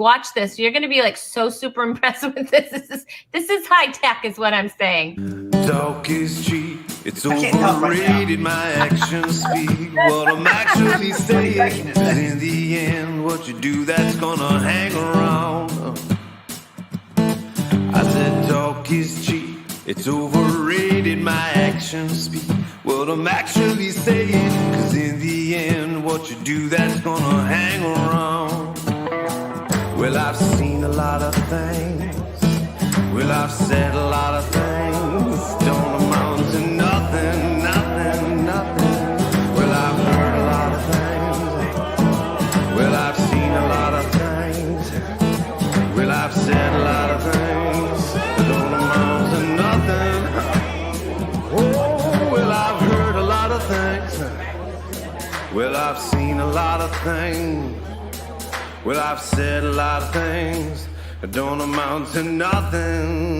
Watch this. You're going to be like so super impressed with this. This is high tech is what I'm saying. Talk is cheap. It's overrated. My actions speak what I'm actually saying. 'Cause in the end, what you do, that's gonna hang around. I said talk is cheap. It's overrated. My actions speak what I'm actually saying. 'Cause in the end, what you do, that's gonna hang around. Well, I've seen a lot of things. Well, I've said a lot of things. Don't amount to nothing, nothing, nothing. Well, I've heard a lot of things. Well, I've seen a lot of things. Well, I've said a lot of things. Don't amount to nothing. Oh, well, I've heard a lot of things. Well, I've seen a lot of things. Well, I've said a lot of things that don't amount to nothing.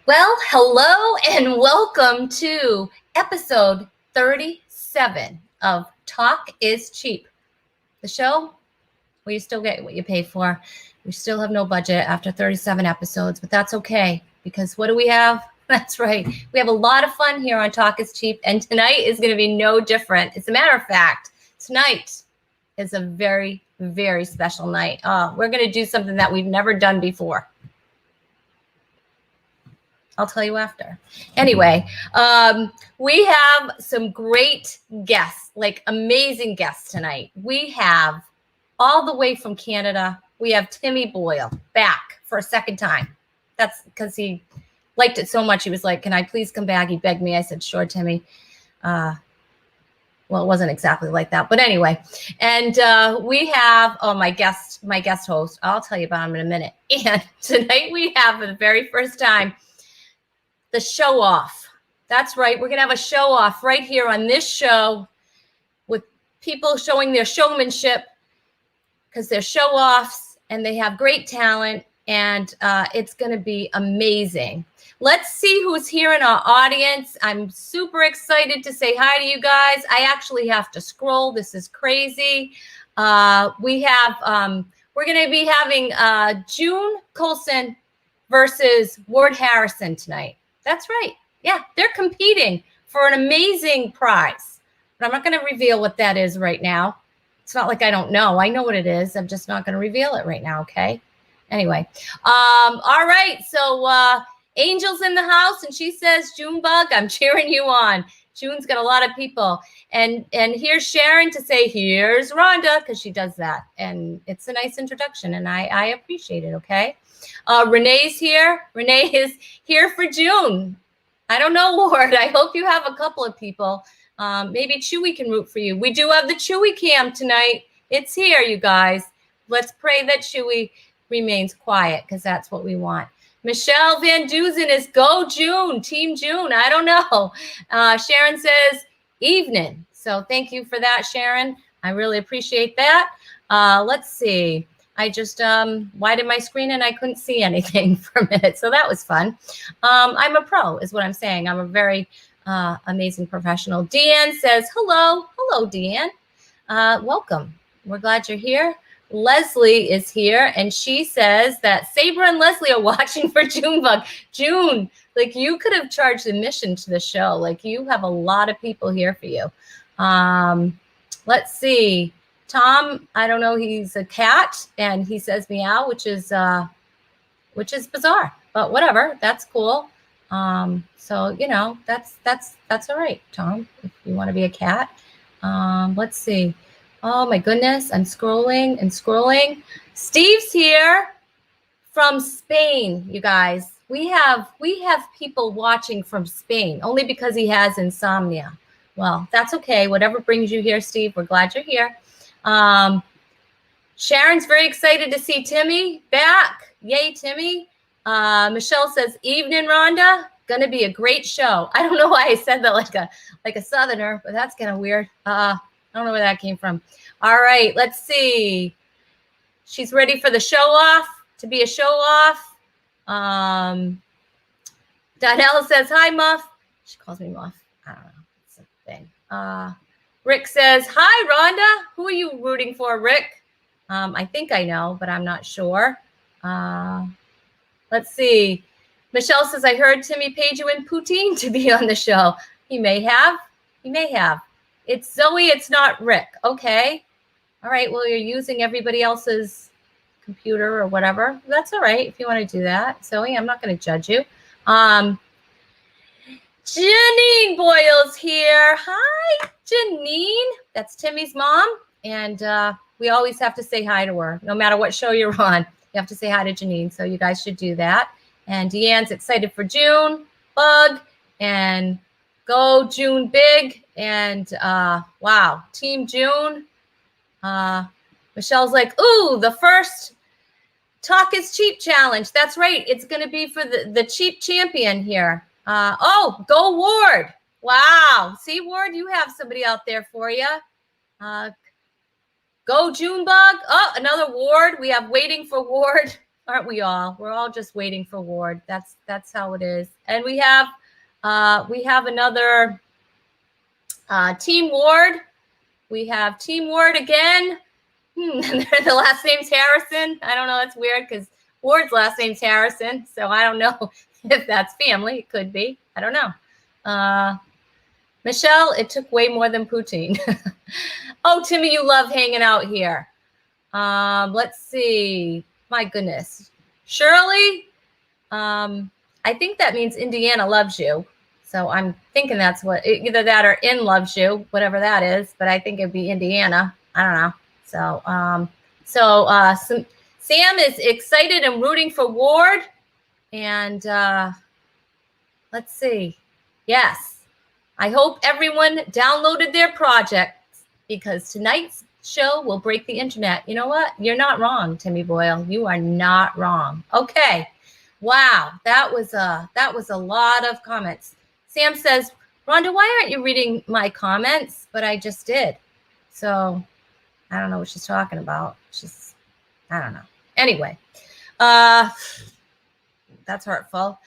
Well, hello and welcome to episode 37 of Talk is Cheap, the show where you still get what you pay for. We still have no budget after 37 episodes, but that's okay because what do we have? That's right. We have a lot of fun here on Talk is Cheap, and tonight is going to be no different. As a matter of fact, tonight is a very, very special night. We're going to do something that we've never done before. I'll tell you after. Anyway, we have some great guests, like amazing guests tonight. We have all the way from Canada. We have Timmy Boyle back for a second time. That's because he liked it so much. He was like, "Can I please come back?" He begged me. I said, "Sure, Timmy." Well, it wasn't exactly like that, but anyway. And we have my guest host. I'll tell you about him in a minute. And tonight we have for the very first time the show off. That's right. We're going to have a show off right here on this show with people showing their showmanship because they're show offs and they have great talent, and it's going to be amazing. Let's see who's here in our audience. I'm super excited to say hi to you guys. I actually have to scroll. This is crazy. We're going to be having June Colson versus Ward Harrison tonight. That's right. Yeah, they're competing for an amazing prize. But I'm not going to reveal what that is right now. It's not like I don't know. I know what it is. I'm just not going to reveal it right now, okay? Anyway. All right. So Angel's in the house, and she says, Junebug, I'm cheering you on. June's got a lot of people. And here's Sharon to say, here's Rhonda, because she does that. And it's a nice introduction, and I appreciate it, okay? Renee's here. Renee is here for June. I don't know, Ward. I hope you have a couple of people. Maybe Chewy can root for you. We do have the Chewy cam tonight. It's here, you guys. Let's pray that Chewy remains quiet because that's what we want. Michelle Van Duzen is go June, Team June. I don't know. Sharon says evening. So thank you for that, Sharon. I really appreciate that. Let's see. I just widened my screen and I couldn't see anything for a minute. So that was fun. I'm a pro is what I'm saying. I'm a very amazing professional. Deanne says, hello. Hello, Deanne. Welcome. We're glad you're here. Leslie is here, and she says that Saber and Leslie are watching for Junebug. June, like you could have charged admission to the show. Like you have a lot of people here for you. Let's see. Tom, I don't know. He's a cat, and he says meow, which is bizarre, but whatever. That's cool. So you know, that's all right, Tom. If you want to be a cat, let's see. Oh my goodness, I'm scrolling and scrolling. Steve's here from Spain, you guys. We have people watching from Spain only because he has insomnia. Well, that's okay. Whatever brings you here, Steve. We're glad you're here. Sharon's very excited to see Timmy back. Yay, Timmy. Michelle says, evening, Rhonda. Gonna be a great show. I don't know why I said that like a southerner, but that's kind of weird. I don't know where that came from. All right, let's see. She's ready for the show off, to be a show off. Donnell says, hi, Muff. She calls me Muff. I don't know. It's a thing. Rick says, hi, Rhonda. Who are you rooting for, Rick? I think I know, but I'm not sure. Let's see. Michelle says, I heard Timmy paid you in poutine to be on the show. He may have. He may have. It's Zoe. It's not Rick. Okay. All right. Well, you're using everybody else's computer or whatever. That's all right if you want to do that. Zoe, I'm not going to judge you. Janine Boyle's here. Hi, Janine. That's Timmy's mom. And we always have to say hi to her. No matter what show you're on, you have to say hi to Janine. So you guys should do that. And Deanne's excited for June. Bug. And go June big. And wow, Team June. Michelle's like, ooh, the first Talk is Cheap challenge. That's right. It's going to be for the cheap champion here. Oh, go Ward. Wow. See, Ward, you have somebody out there for you. Go Junebug. Oh, another Ward. We have waiting for Ward. Aren't we all? We're all just waiting for Ward. That's how it is. And we have another Team Ward. We have Team Ward again. The last name's Harrison. I don't know. That's weird because Ward's last name's Harrison. So I don't know if that's family. It could be. I don't know. Michelle, it took way more than poutine. Oh, Timmy, you love hanging out here. Let's see. My goodness. Shirley, I think that means Indiana loves you. So I'm thinking that's what, either that or in loves you, whatever that is. But I think it'd be Indiana. I don't know. So, Sam is excited and rooting for Ward. And let's see. Yes. I hope everyone downloaded their projects because tonight's show will break the internet. You know what? You're not wrong, Timmy Boyle. You are not wrong. Okay. Wow. That was a lot of comments. Sam says, Rhonda, why aren't you reading my comments? But I just did. So I don't know what she's talking about. I don't know. Anyway, that's hurtful.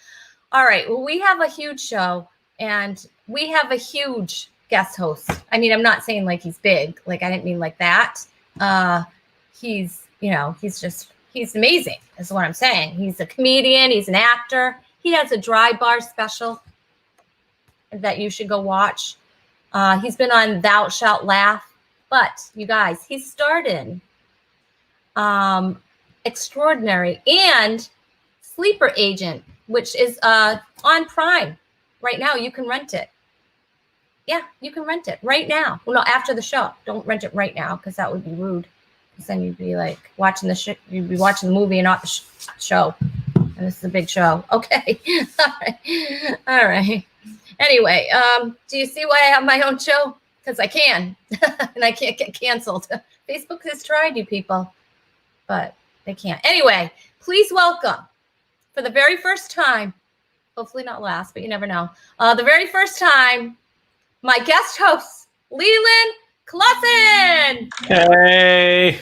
All right. Well, we have a huge show and we have a huge guest host. I mean, I'm not saying like he's big. Like I didn't mean like that. He's amazing is what I'm saying. He's a comedian. He's an actor. He has a dry bar special that you should go watch. He's been on Thou Shalt Laugh. But you guys, he started Extraordinary and Sleeper Agent, which is on Prime right now. You can rent it. Yeah, you can rent it right now. Well, no, after the show. Don't rent it right now because that would be rude. Because then you'd be like watching you'd be watching the movie and not the show. And this is a big show. Okay. All right. Anyway, do you see why I have my own show? Because I can, and I can't get canceled. Facebook has tried, you people, but they can't. Anyway, please welcome, for the very first time, hopefully not last, but you never know, the very first time, my guest host, Leland Clausen. Hey.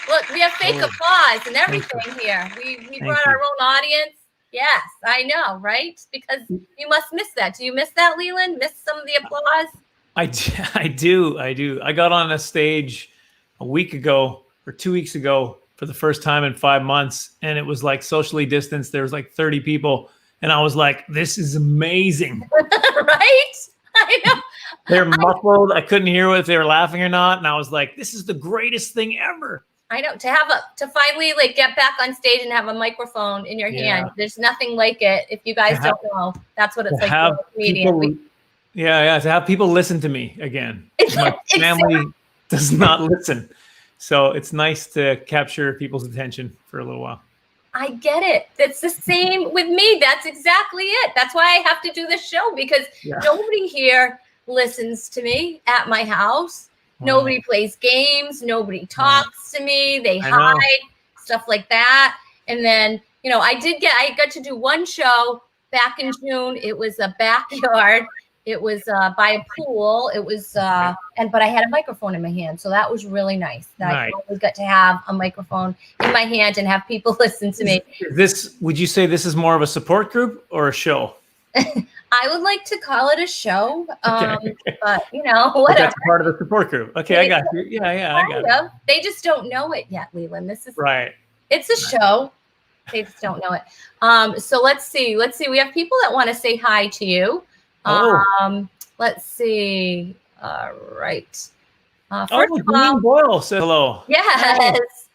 Look, we have fake applause and everything here. We brought our own audience. Yes, I know, right? Because you must miss that. Do you miss that, Leland? Miss some of the applause? I do. I got on a stage a week ago or 2 weeks ago for the first time in 5 months. And it was like socially distanced. There was like 30 people. And I was like, this is amazing. Right? I know. They're muffled. I couldn't hear if they were laughing or not. And I was like, this is the greatest thing ever. I know, to finally like get back on stage and have a microphone in your hand. There's nothing like it. If you guys don't know, that's what it's like for a comedian. To have people listen to me again. My family does not listen. So it's nice to capture people's attention for a little while. I get it. It's the same with me. That's exactly it. That's why I have to do this show because nobody here listens to me at my house. Wow. Nobody plays games. Nobody talks to me. They hide, stuff like that. And then, I got to do one show back in June. It was a backyard It was by a pool. It was, but I had a microphone in my hand, so that was really nice. That I always got to have a microphone in my hand and have people listen to me. Would you say this is more of a support group or a show? I would like to call it a show, but whatever. But that's part of the support group. Okay, I got you. Yeah, I got it. They just don't know it yet, Leland. This is right. It's a show. They just don't know it. So let's see. We have people that want to say hi to you. Let's see. All right. First of all, Boyle said hello. Yes.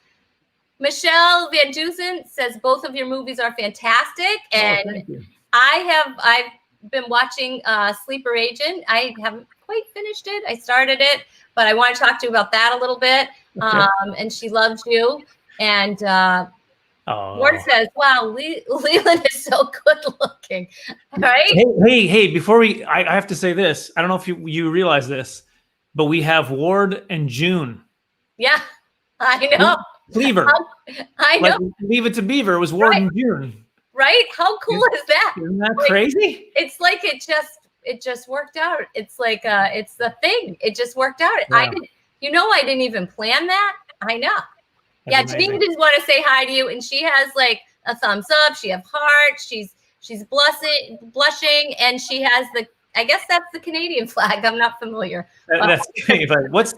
Michelle Van Dusen says both of your movies are fantastic, and I've been watching Sleeper Agent. I haven't quite finished it. I started it, but I want to talk to you about that a little bit. And she loves you. And Ward says, "Wow, Leland is so good looking." Right? Hey! Before I have to say this. I don't know if you realize this, but we have Ward and June. Yeah, I know. Cleaver. I know. Like, Leave It to Beaver was Ward and June. Right? How cool is that? Isn't that crazy? It's like it just worked out. It's like it's the thing. It just worked out. Yeah. I didn't even plan that. I know. That's amazing. Janine just want to say hi to you, and she has like a thumbs up. She has hearts. She's blushing, and she has I guess that's the Canadian flag. I'm not familiar. That's Canadian. What's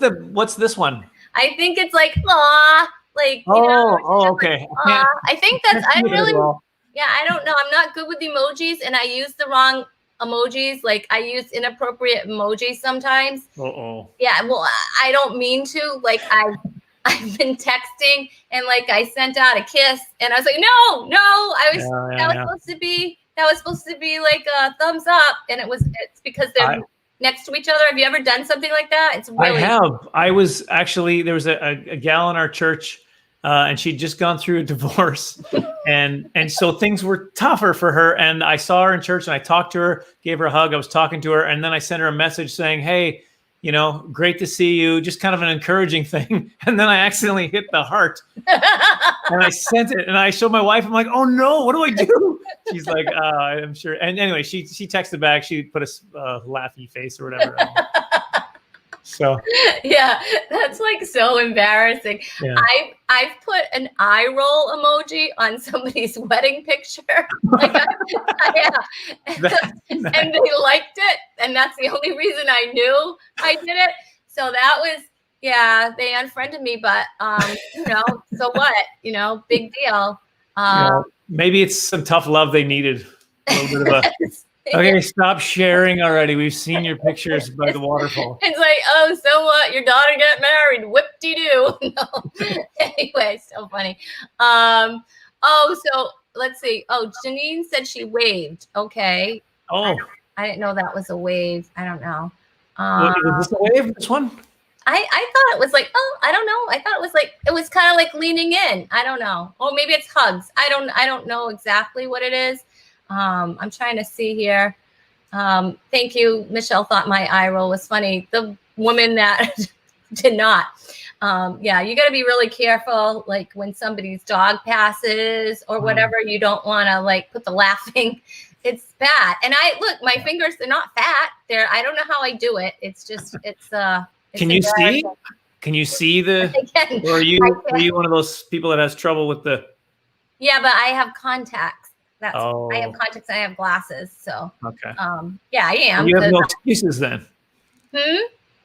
this one? I think it's like aw, like okay. Like, I think that's I really. Yeah, I don't know. I'm not good with emojis, and I use the wrong emojis. Like I use inappropriate emojis sometimes. Yeah, well, I don't mean to. Like I've been texting, and like I sent out a kiss, and I was like, no, that was supposed to be like a thumbs up, and it's because they're next to each other. Have you ever done something like that? It's really. I have. I was actually there was a gal in our church. And she'd just gone through a divorce, and so things were tougher for her. And I saw her in church, and I talked to her, gave her a hug. I was talking to her, and then I sent her a message saying, "Hey, great to see you." Just kind of an encouraging thing. And then I accidentally hit the heart, and I sent it, and I showed my wife. I'm like, "Oh no, what do I do?" She's like, "I'm sure." And anyway, she texted back. She put a laughy face or whatever. So yeah, that's like so embarrassing. Yeah. I've put an eye roll emoji on somebody's wedding picture. Like and they liked it, and that's the only reason I knew I did it. So that was they unfriended me, but so what? Big deal. Maybe it's some tough love they needed. A little bit of a okay, stop sharing already. We've seen your pictures by the waterfall. It's like, oh, so what? Your daughter got married. Whip-de-doo. No. Anyway, so funny. So let's see. Oh, Janine said she waved. Okay. Oh. I didn't know that was a wave. I don't know. Is this a wave? This one? I thought it was like, I don't know. I thought it was kind of like leaning in. I don't know. Oh, maybe it's hugs. I don't know exactly what it is. I'm trying to see here. Thank you. Michelle thought my eye roll was funny. The woman that did not. You got to be really careful. Like when somebody's dog passes or whatever, you don't want to like put the laughing. It's bad. And my fingers, they're not fat. I don't know how I do it. It's just, it's Can you see? Can you see or are you one of those people that has trouble with the? Yeah, but I have contacts. I have contacts and I have glasses. So, okay. I am. You have no excuses then.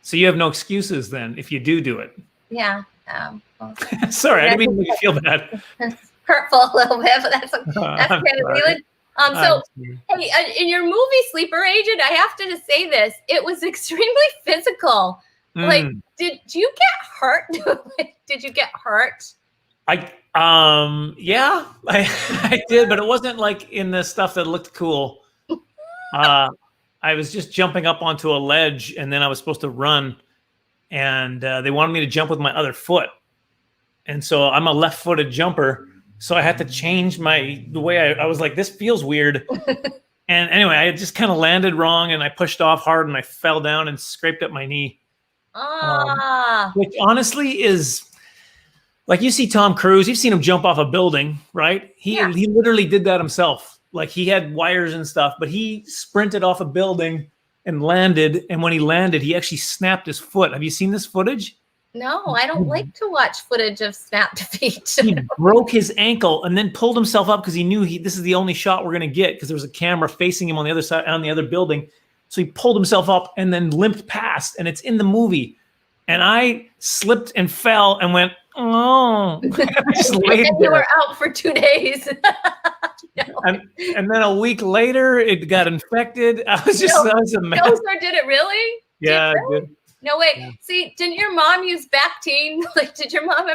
So you have no excuses then if you do it. Yeah. Sorry, I didn't mean to make you feel bad. Hurtful a little bit, but that's kind of feeling. Hey, in your movie Sleeper Agent, I have to just say this: it was extremely physical. Like, did you get hurt? Did you get hurt? I did, but it wasn't like in the stuff that looked cool. I was just jumping up onto a ledge, and then I was supposed to run, and they wanted me to jump with my other foot, and so I'm a left-footed jumper, so I had to change the way I was like, this feels weird. And anyway, I just kind of landed wrong, and I pushed off hard, and I fell down and scraped up my knee. Which honestly is. Like you see Tom Cruise, you've seen him jump off a building, right? He literally did that himself. Like he had wires and stuff, but he sprinted off a building and landed. And when he landed, he actually snapped his foot. Have you seen this footage? No, I don't like to watch footage of snapped feet. He broke his ankle and then pulled himself up because he knew this is the only shot we're going to get because there was a camera facing him on the other side, on the other building. So he pulled himself up and then limped past, and it's in the movie. And I slipped and fell and went, oh. Just laid And you were out for 2 days. No. And then a week later, it got infected. I was a mess. No, sir, did it really? Yeah, Did it really? it did. No, wait. Yeah. See, didn't your mom use Bactine? Like, do you have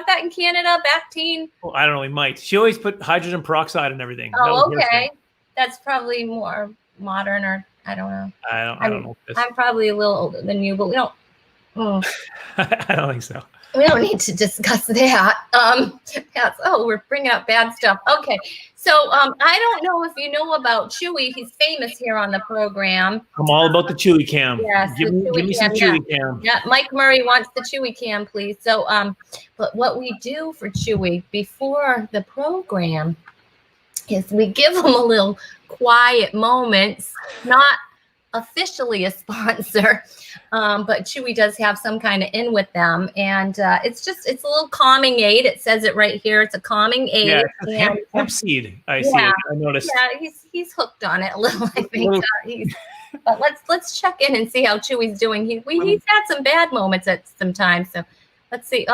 that in Canada, Bactine? Well, I don't know. We might. She always put hydrogen peroxide and everything. Oh, okay. That's probably more modern, or I don't know. I don't know. I'm probably a little older than you, but we don't. I don't think so. We don't need to discuss that. We're bringing up bad stuff. Okay. So I don't know if you know about Chewy. He's famous here on the program. I'm all about the Chewy cam. Yes, give me some Chewy cam. Yeah, Mike Murray wants the Chewy cam, please. So, but what we do for Chewy before the program is we give him a little quiet moments, not officially a sponsor, but Chewy does have some kind of in with them, and it's a little calming aid. It says it right here. It's a calming aid. Yeah, hemp seed. I see it. I noticed. Yeah, he's hooked on it a little. I think. But let's check in and see how Chewy's doing. He's had some bad moments at some time. So let's see.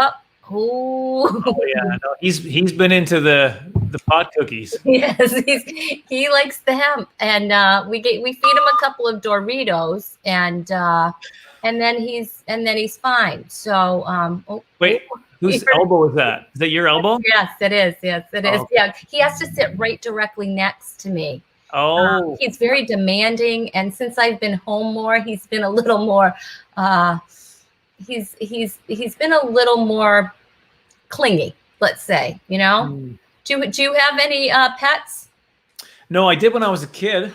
Oh yeah, no, he's been into the pot cookies. Yes, he likes the hemp, and we feed him a couple of Doritos, and then he's fine. So wait, whose elbow is that? Is that your elbow? Yes, it is. Yes, it is. Oh. Yeah, he has to sit right directly next to me. Oh, He's very demanding, and since I've been home more, he's been a little more. He's been a little more clingy, let's say. You know. Do you have any pets? No, I did when I was a kid,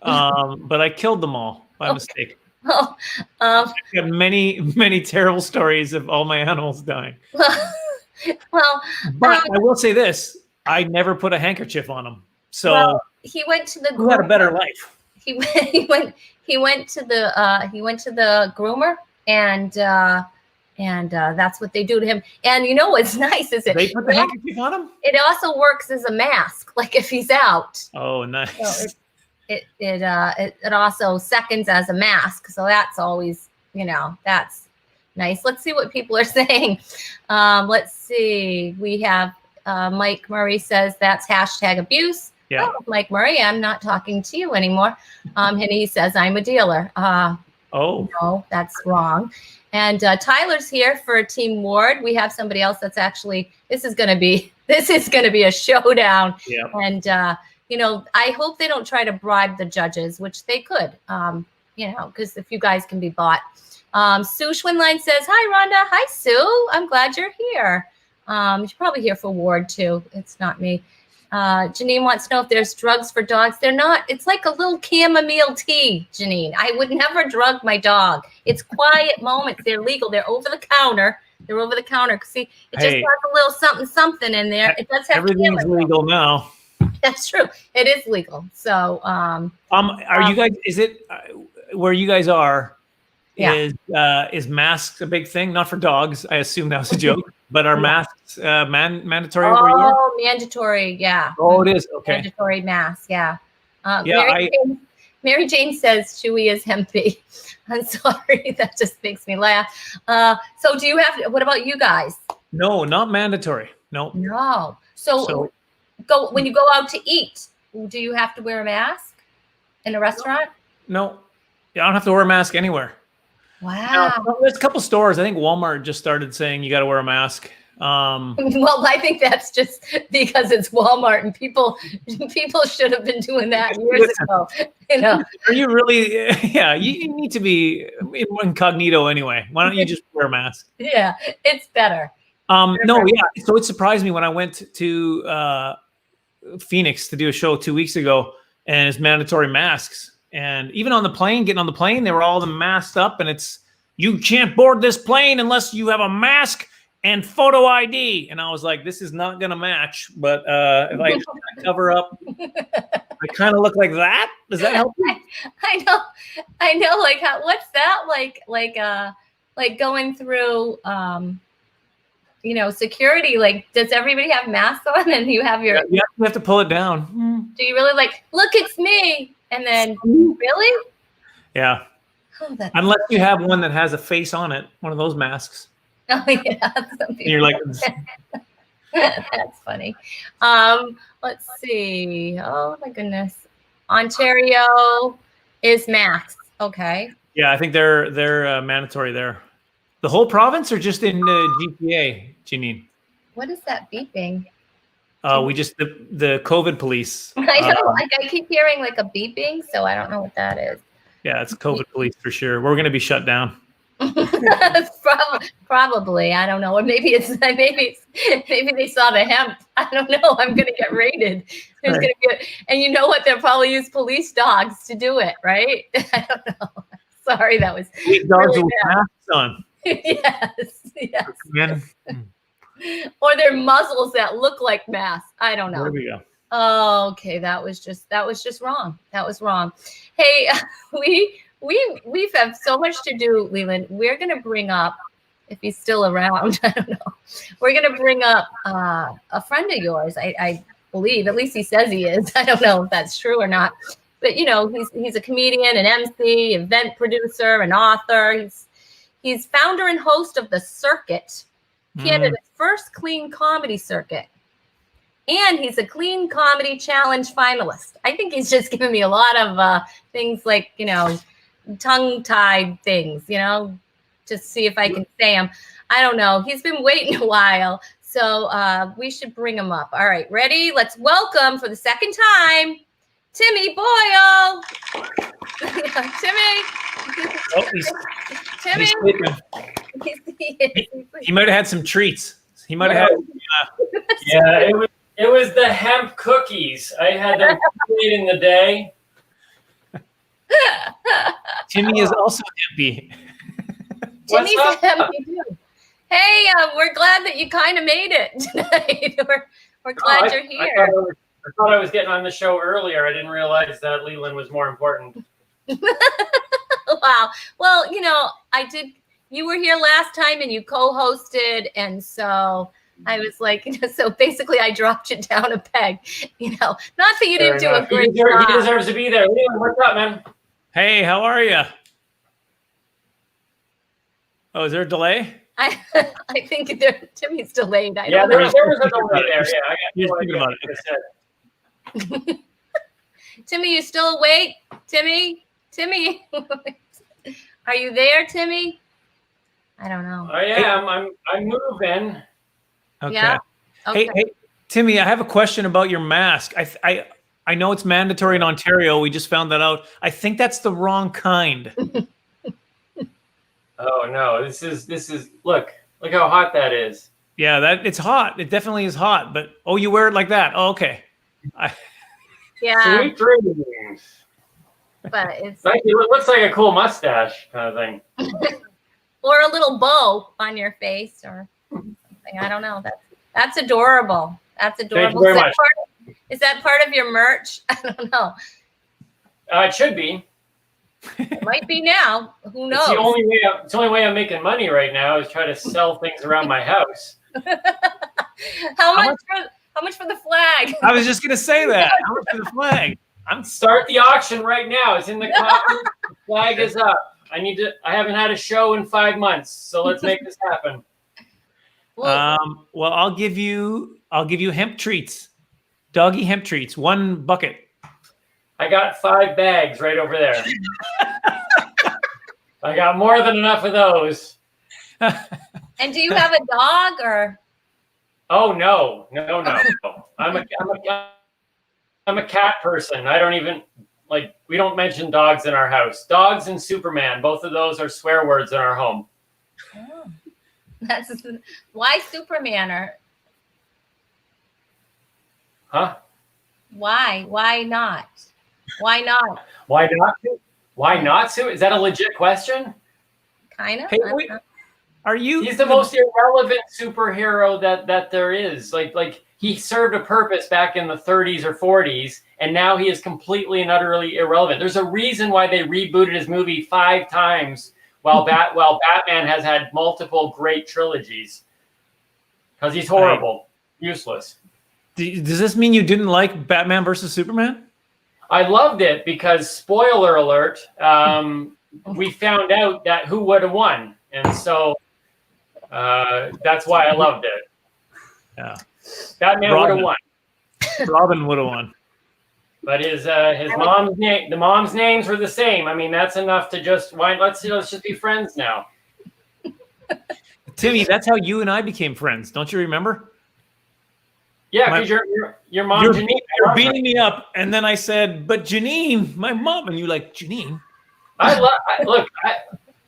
but I killed them all by mistake. Oh, I've got many terrible stories of all my animals dying. Well, but I will say this: I never put a handkerchief on them. So he went to the. Who had a better life? He went to the groomer, and that's what they do to him. And you know what's nice is They put the handkerchief on him. It also works as a mask, like if he's out. Oh, nice. So it also seconds as a mask. So that's always, that's nice. Let's see what people are saying. Let's see. We have Mike Murray says that's #abuse. Yeah. Oh, Mike Murray, I'm not talking to you anymore. And he says I'm a dealer. No, that's wrong. And Tyler's here for Team Ward. We have somebody else that's actually, this is going to be a showdown. Yeah. And, I hope they don't try to bribe the judges, which they could, because if you guys can be bought. Sue Schwinline says, hi, Rhonda. Hi, Sue. I'm glad you're here. You're probably here for Ward too. It's not me. Janine wants to know if there's drugs for dogs. They're not. It's like a little chamomile tea, Janine. I would never drug my dog. It's quiet moments. They're legal. They're over the counter. See, it just has a little something in there. It does have everything's legal now. That's true. It is legal. So, are you guys? Is it where you guys are? Yeah. Is masks a big thing? Not for dogs. I assume that was a joke. But are masks mandatory over here? Oh, mandatory, yeah. Oh, it is? Okay. Mandatory mask, yeah. Yeah, Mary Jane says Chewy is hempy. I'm sorry, that just makes me laugh. So do you have, what about you guys? No, not mandatory. No. No. So when you go out to eat, do you have to wear a mask in a restaurant? No. I don't have to wear a mask anywhere. Wow. There's a couple stores. I think Walmart just started saying you got to wear a mask. Well, I think that's just because it's Walmart and people should have been doing that years ago. Are you really? Yeah, you need to be incognito anyway. Why don't you just wear a mask? Yeah, it's better. No, yeah. So it surprised me when I went to Phoenix to do a show 2 weeks ago, and it's mandatory masks. And even on the plane, getting on the plane, they were all masked up, and you can't board this plane unless you have a mask and photo ID. And I was like, this is not going to match, but if I cover up. I kind of look like that. Does that help you? I know. Like, what's that like? Like going through, security. Like, does everybody have masks on, and you have your? Yeah, you have to pull it down. Do you really like? Look, it's me. And then, really? Yeah. Oh, Unless you have one that has a face on it, one of those masks. Oh yeah. And you're like, that's funny. Let's see. Oh my goodness. Ontario is max. Okay. yeah, I think they're mandatory there. The whole province or just in GTA, Janine? What is that beeping? We just the COVID police. I know. Like I keep hearing like a beeping, so I don't know what that is. Yeah, it's COVID police for sure. We're going to be shut down. Probably. I don't know. Or maybe they saw the hemp. I don't know. I'm going to get raided. There's Right. going to be and you know what? They'll probably use police dogs to do it, right? I don't know. Sorry, that was These dogs really with bad. masks on. Yes. Man, Or they're muzzles that look like masks. I don't know. there we go. Oh, okay. That was just wrong. That was wrong. Hey, we've have so much to do, Leland. We're gonna bring up, if he's still around, I don't know. We're gonna bring up a friend of yours. I believe, at least he says he is. I don't know if that's true or not. But he's a comedian, an MC, event producer, an author. He's founder and host of The Circuit, Canada's first clean comedy circuit. And he's a Clean Comedy Challenge finalist. I think he's just giving me a lot of things like, tongue-tied things, just see if I can say them. I don't know. He's been waiting a while, so we should bring him up. All right, ready? Let's welcome for the second time, Timmy Boyle. Timmy. Oh, Timmy. he's sleeping. He might have had some treats. He might have had. Yeah, it was the hemp cookies. I had them late in the day. Timmy is also happy. Timmy's What's up? happy too. Hey, we're glad that you kind of made it tonight. We're glad you're here. I thought I was getting on the show earlier. I didn't realize that Leland was more important. Wow. Well, I did. You were here last time and you co-hosted, and so I was like, so basically I dropped you down a peg. Not that you didn't do a great job. He deserves to be there. Leland, what's up, man? Hey, how are you? Oh, is there a delay? I think Timmy's delayed. Yeah, there was a delay there. Yeah, I got You're no thinking idea about what I said. Timmy, you still awake? Timmy, are you there, Timmy? I don't know. I am. I'm moving. Okay. Yeah. Okay. Hey, Timmy, I have a question about your mask. I know it's mandatory in Ontario. We just found that out. I think that's the wrong kind. Oh no, this is look how hot that is. Yeah, it's hot. It definitely is hot. But you wear it like that. Oh, okay. Yeah, Sweet dreams. but it's It looks like a cool mustache kind of thing. or a little bow on your face or something. I don't know. That's adorable. That's adorable. Thank you very much. Is that part of your merch? I don't know. It should be. It might be now. Who knows? It's the only way I'm making money right now is try to sell things around my house. How much for the flag? I was just gonna say that. How much for the flag? Start the auction right now. It's in the comments. The flag is up. I haven't had a show in 5 months, so let's make this happen. Well, Well, I'll give you hemp treats, doggy hemp treats, 1 bucket. I got 5 bags right over there. I got more than enough of those. and do you have a dog or? Oh no. I'm a cat person. I don't even we don't mention dogs in our house. Dogs and Superman, both of those are swear words in our home. Oh, that's why Superman or Huh? why not? Why not? Why not? Why not, Sue? Is that a legit question? Kind of. Hey, are you? He's the most irrelevant superhero that there is. Like he served a purpose back in the 30s or 40s, and now he is completely and utterly irrelevant. There's a reason why they rebooted his movie 5 times while Batman has had multiple great trilogies. Because he's horrible, useless. Does this mean you didn't like Batman versus Superman? I loved it because, spoiler alert, we found out that who would have won. And so that's why I loved it. Yeah. Batman would have won. Robin would have won. But his mom's name, the mom's names were the same. I mean, that's enough to just let's just be friends now. Timmy, that's how you and I became friends. Don't you remember? Yeah, because your mom Janine. You're beating me up, and then I said, "But Janine, my mom," and you're like, "Janine." I'm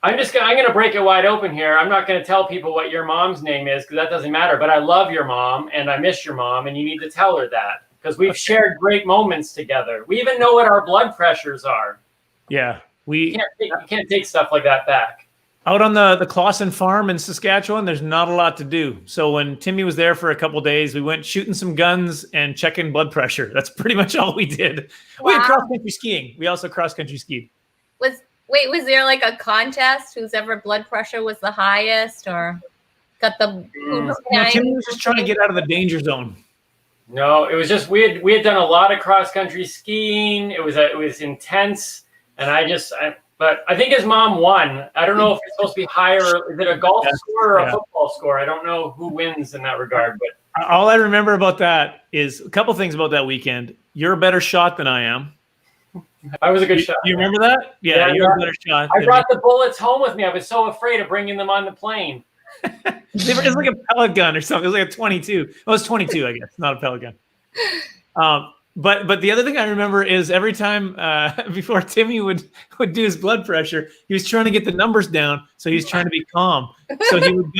gonna break it wide open here. I'm not gonna tell people what your mom's name is because that doesn't matter. But I love your mom, and I miss your mom, and you need to tell her that because we've shared great moments together. We even know what our blood pressures are. Yeah, you can't take stuff like that back. Out on the Clawson farm in Saskatchewan, there's not a lot to do. So when Timmy was there for a couple of days, we went shooting some guns and checking blood pressure. That's pretty much all we did. Wow. We had cross-country skiing. We also cross-country skied. Was there like a contest? Whose ever blood pressure was the highest, or got the? No, Timmy was just trying to get out of the danger zone. No, it was just we had done a lot of cross-country skiing. It was intense, and but I think his mom won. I don't know if it's supposed to be higher. Is it a golf score or a football score? I don't know who wins in that regard. But all I remember about that is a couple things about that weekend. You're a better shot than I am. I was a good shot. You remember that? Yeah, you're a better shot. I brought the bullets home with me. I was so afraid of bringing them on the plane. It was like a pellet gun or something. It was like a 22. It was 22, I guess, not a pellet gun. But the other thing I remember is every time before Timmy would do his blood pressure, he was trying to get the numbers down, so he was trying to be calm. So he would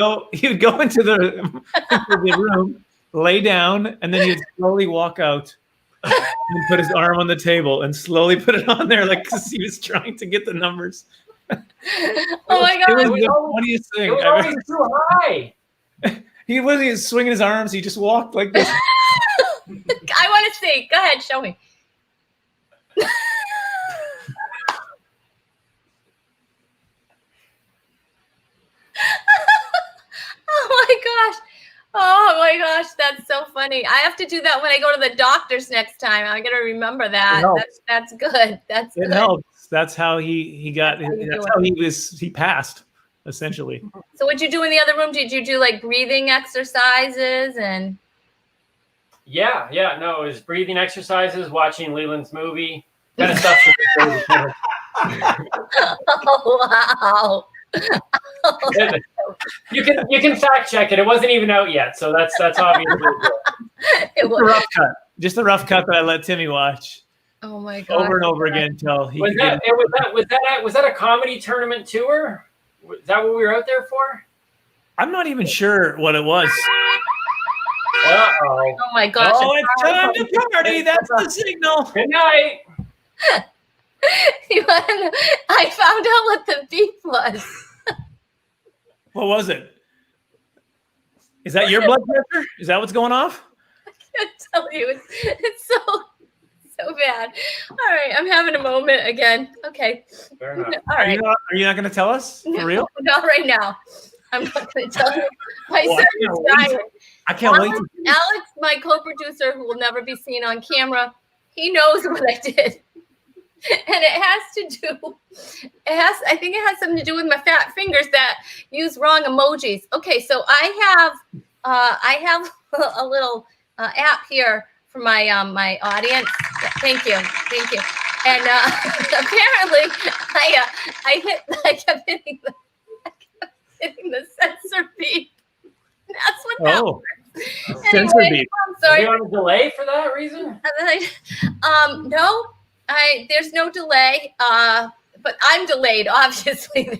go into the room, lay down, and then he would slowly walk out and put his arm on the table and slowly put it on there, like because he was trying to get the numbers. Oh my God! It was the funniest thing. It was always too high. He wasn't even swinging his arms. He just walked like this. I want to see. Go ahead, show me. Oh my gosh, that's so funny. I have to do that when I go to the doctor's next time. I'm gonna remember that. That's good. That's good. It helps. That's how he got. That's how he passed, essentially. So what'd you do in the other room? Did you do like breathing exercises and? Yeah. No, it was breathing exercises, watching Leland's movie, kind of stuff. Oh, wow. You can fact check it. It wasn't even out yet, so that's obviously it was a rough cut. Just a rough cut that I let Timmy watch. Oh my God! Over and over again until he was that a comedy tournament tour? Was that what we were out there for? I'm not even sure what it was. Oh my gosh! Oh, it's time to party. That's the signal. Good night. I found out what the beep was. What was it? Is that your blood pressure? Is that what's going off? I can't tell you. It's so bad. All right, I'm having a moment again. Okay. Fair enough. All right. Are you not going to tell us for real? Not right now. I'm not going to tell you. My son is dying. I can't wait. Alex, my co-producer, who will never be seen on camera, he knows what I did. And I think it has something to do with my fat fingers that use wrong emojis. Okay, so I have a little app here for my my audience. Thank you. And apparently, I kept hitting the sensor beep. That's what that was. Sensor beep. I'm sorry. Are you on a delay for that reason? No. There's no delay, but I'm delayed. Obviously,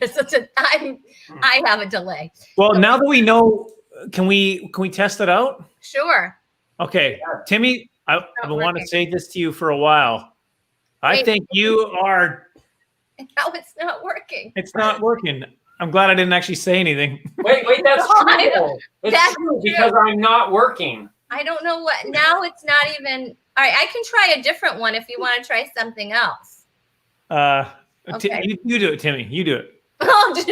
I have a delay. Well, now that we know, can we test it out? Sure. Okay, Timmy, I've been wanting to say this to you for a while. I think you are. No, it's not working. It's not working. I'm glad I didn't actually say anything. Wait, that's true. It's That's true because I'm not working. I don't know what. Now it's not even. All right, I can try a different one if you want to try something else. Okay. You do it, Timmy. You do it. Oh, you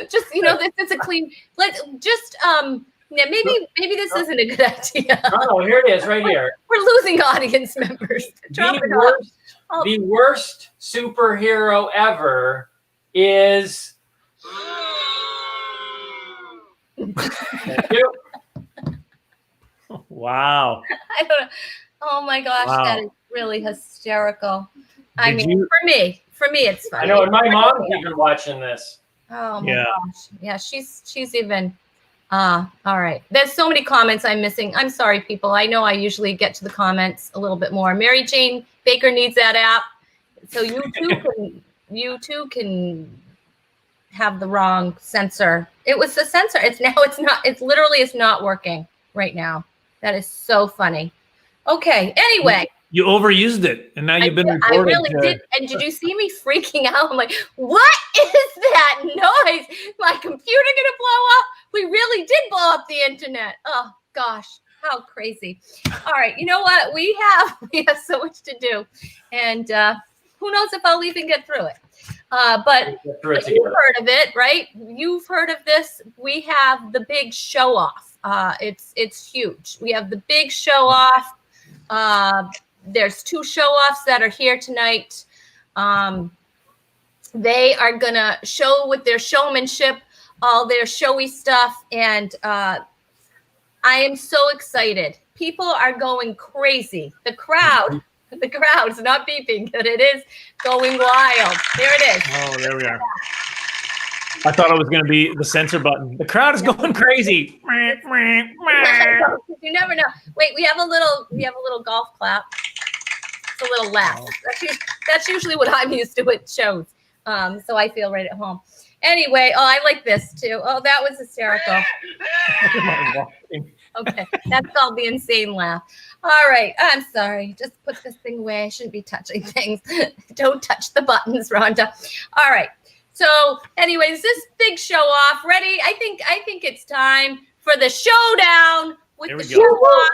just this is a clean. Let's just yeah, maybe this isn't a good idea. Oh, here it is, right here. We're losing audience members. The worst superhero ever is. Thank you. Wow. I don't know. Oh my gosh, Wow. that is really hysterical. I Did mean, you- for me, it's funny. I know, and my mom's even watching this. Oh my Yeah. gosh. Yeah, she's even all right. There's so many comments I'm missing. I'm sorry, people. I know I usually get to the comments a little bit more. Mary Jane Baker needs that app. So you too can have the wrong sensor. It was the sensor. It's literally not working right now. That is so funny. Okay. Anyway. You overused it, and now you've been reported. I really did. And did you see me freaking out? I'm like, what is that noise? My computer gonna blow up? We really did blow up the internet. Oh gosh, how crazy. All right, you know what? We have so much to do. And who knows if I'll even get through it. But you've heard of it, right? You've heard of this. We have the big show off. It's huge. We have the big show off. There's 2 show-offs that are here tonight. They are going to show with their showmanship, all their showy stuff. And I am so excited. People are going crazy. The crowd's not beeping, but it is going wild. There it is. Oh, there we are. I thought it was going to be the censor button. The crowd is going crazy. You never know. Wait, we have a little golf clap. It's a little laugh. That's usually what I'm used to at shows. So I feel right at home. Anyway, I like this too. Oh, that was hysterical. Okay, that's called the insane laugh. All right, I'm sorry. Just put this thing away. I shouldn't be touching things. Don't touch the buttons, Rhonda. All right. So, anyways, this big show off. Ready? I think it's time for the showdown with the show off.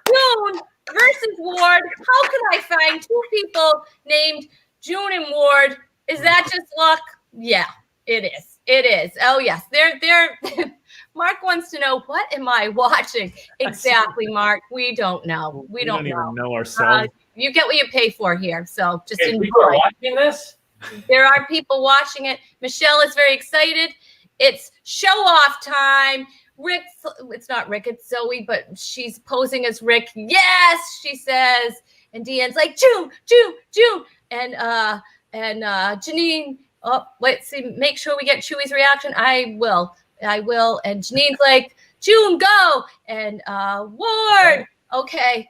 June versus Ward. How can I find 2 people named June and Ward? Is that just luck? Yeah, it is. It is. Oh yes, they're. Mark wants to know, what am I watching? Exactly, Mark. We don't know. We don't even know ourselves. You get what you pay for here. So just enjoy. People are watching this. There are people watching it. Michelle is very excited. It's show off time. It's not Rick, it's Zoe, but she's posing as Rick. Yes, she says. And Deanne's like, June. And Janine, make sure we get Chewy's reaction. I will. And Janine's like, June, go. And Ward, okay.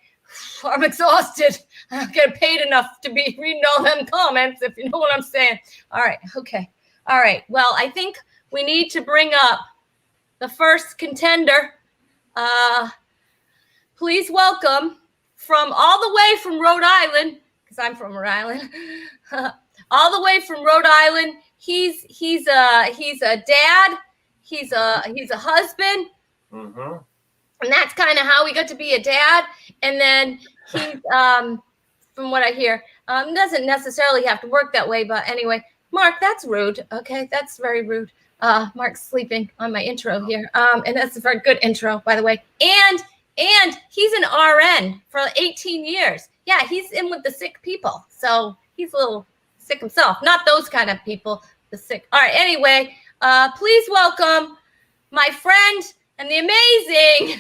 I'm exhausted. I don't get paid enough to be reading all them comments, if you know what I'm saying. All right. Okay. All right. Well, I think we need to bring up the first contender. Please welcome from all the way from Rhode Island, because I'm from Rhode Island, all the way from Rhode Island. He's a dad. He's a husband. Mm-hmm. And that's kind of how we got to be a dad. And then he's, from what I hear, doesn't necessarily have to work that way. But anyway, Mark, that's rude. Okay, that's very rude. Mark's sleeping on my intro here. And that's a very good intro, by the way. And he's an RN for 18 years. Yeah, he's in with the sick people. So he's a little sick himself. Not those kind of people, the sick. All right, anyway, please welcome my friend and the amazing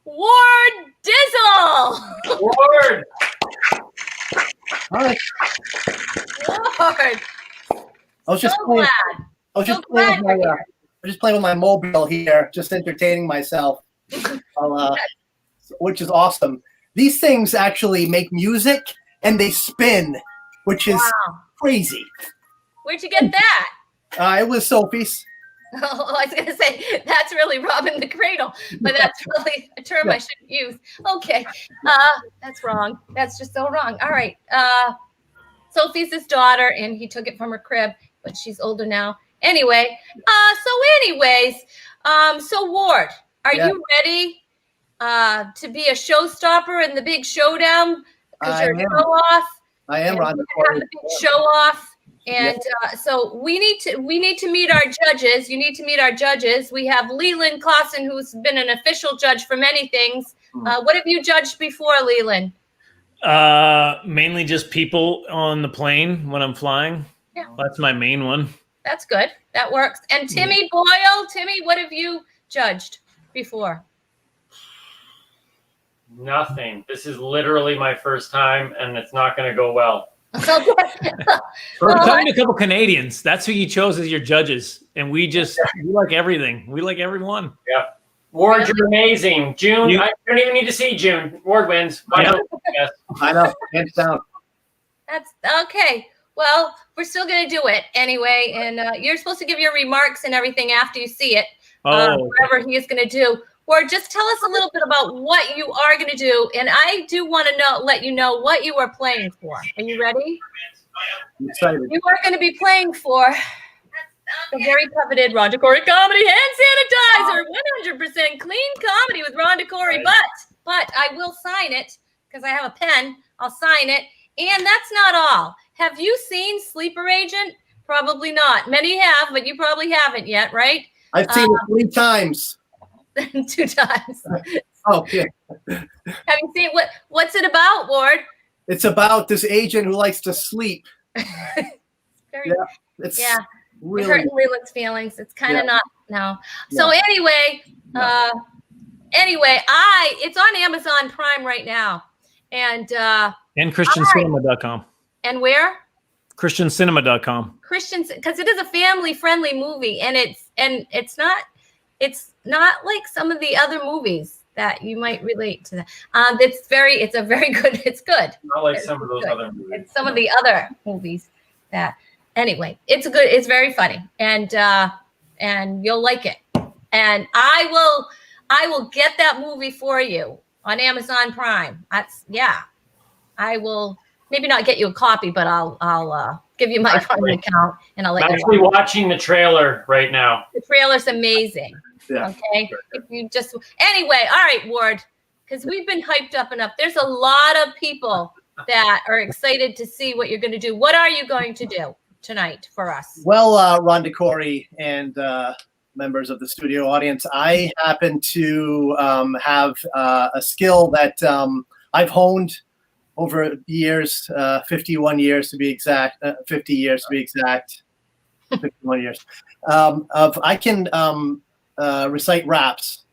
Ward Dizzle. Ward. Hi. Ward. I was just So playing. glad. I was just So playing glad with you're my. I'm just playing with my mobile here, just entertaining myself, which is awesome. These things actually make music and they spin, which is Wow. crazy. Where'd you get that? It was Sophie's. Oh, I was going to say, that's really robbing the cradle, but that's really a term I shouldn't use. Okay. That's wrong. That's just so wrong. All right. Sophie's his daughter, and he took it from her crib, but she's older now. Anyway, so Ward, are you ready to be a showstopper in the big showdown because I you're a am. show off. I am, And Rhonda. we're gonna have the big show off. And so we need to meet our judges. You need to meet our judges. We have Leland Clausen, who's been an official judge for many things. What have you judged before, Leland? Mainly just people on the plane when I'm flying. Yeah. That's my main one. That's good. That works. And Timmy Boyle, Timmy, what have you judged before? Nothing. This is literally my first time, and it's not going to go well. We're talking to a couple Canadians. That's who you chose as your judges, and we like everything. We like everyone. Yeah. Ward, you're amazing. June, I don't even need to see June. Ward wins. Yes. I know. Hands down. That's okay. Well, we're still going to do it anyway. And you're supposed to give your remarks and everything after you see it. Whatever he is going to do. Or just tell us a little bit about what you are going to do. And I do want to let you know what you are playing for. Are you ready? I'm excited. You are going to be playing for the very coveted Rhonda Corey Comedy Hand Sanitizer. 100% clean comedy with Rhonda Corey. But I will sign it because I have a pen. I'll sign it. And that's not all. Have you seen Sleeper Agent? Probably not. Many have, but you probably haven't yet, right? I've seen it 3 times. 2 times. Okay. Have you seen what's it about, Ward? It's about this agent who likes to sleep. It's really hurting Leland's feelings. It's kind of not now. So anyway, it's on Amazon Prime right now, and ChristianCinema.com. And where? ChristianCinema.com. Christians, because it is a family-friendly movie, and it's not like some of the other movies that you might relate to. It's good. Not like some of those other movies. It's some of the other movies that. Anyway, it's very funny, and you'll like it. And I will get that movie for you on Amazon Prime. I will maybe not get you a copy, but I'll give you my Prime account and I'll let you. I'm actually watching the trailer right now. The trailer's amazing. Yeah. Okay. If you just anyway, all right, Ward, because we've been hyped up enough. There's a lot of people that are excited to see what you're going to do. What are you going to do tonight for us? Well, Rhonda Corey and members of the studio audience, I happen to have a skill that I've honed over years, 51 years to be exact, 50 years to be exact, 51 years. I can recite raps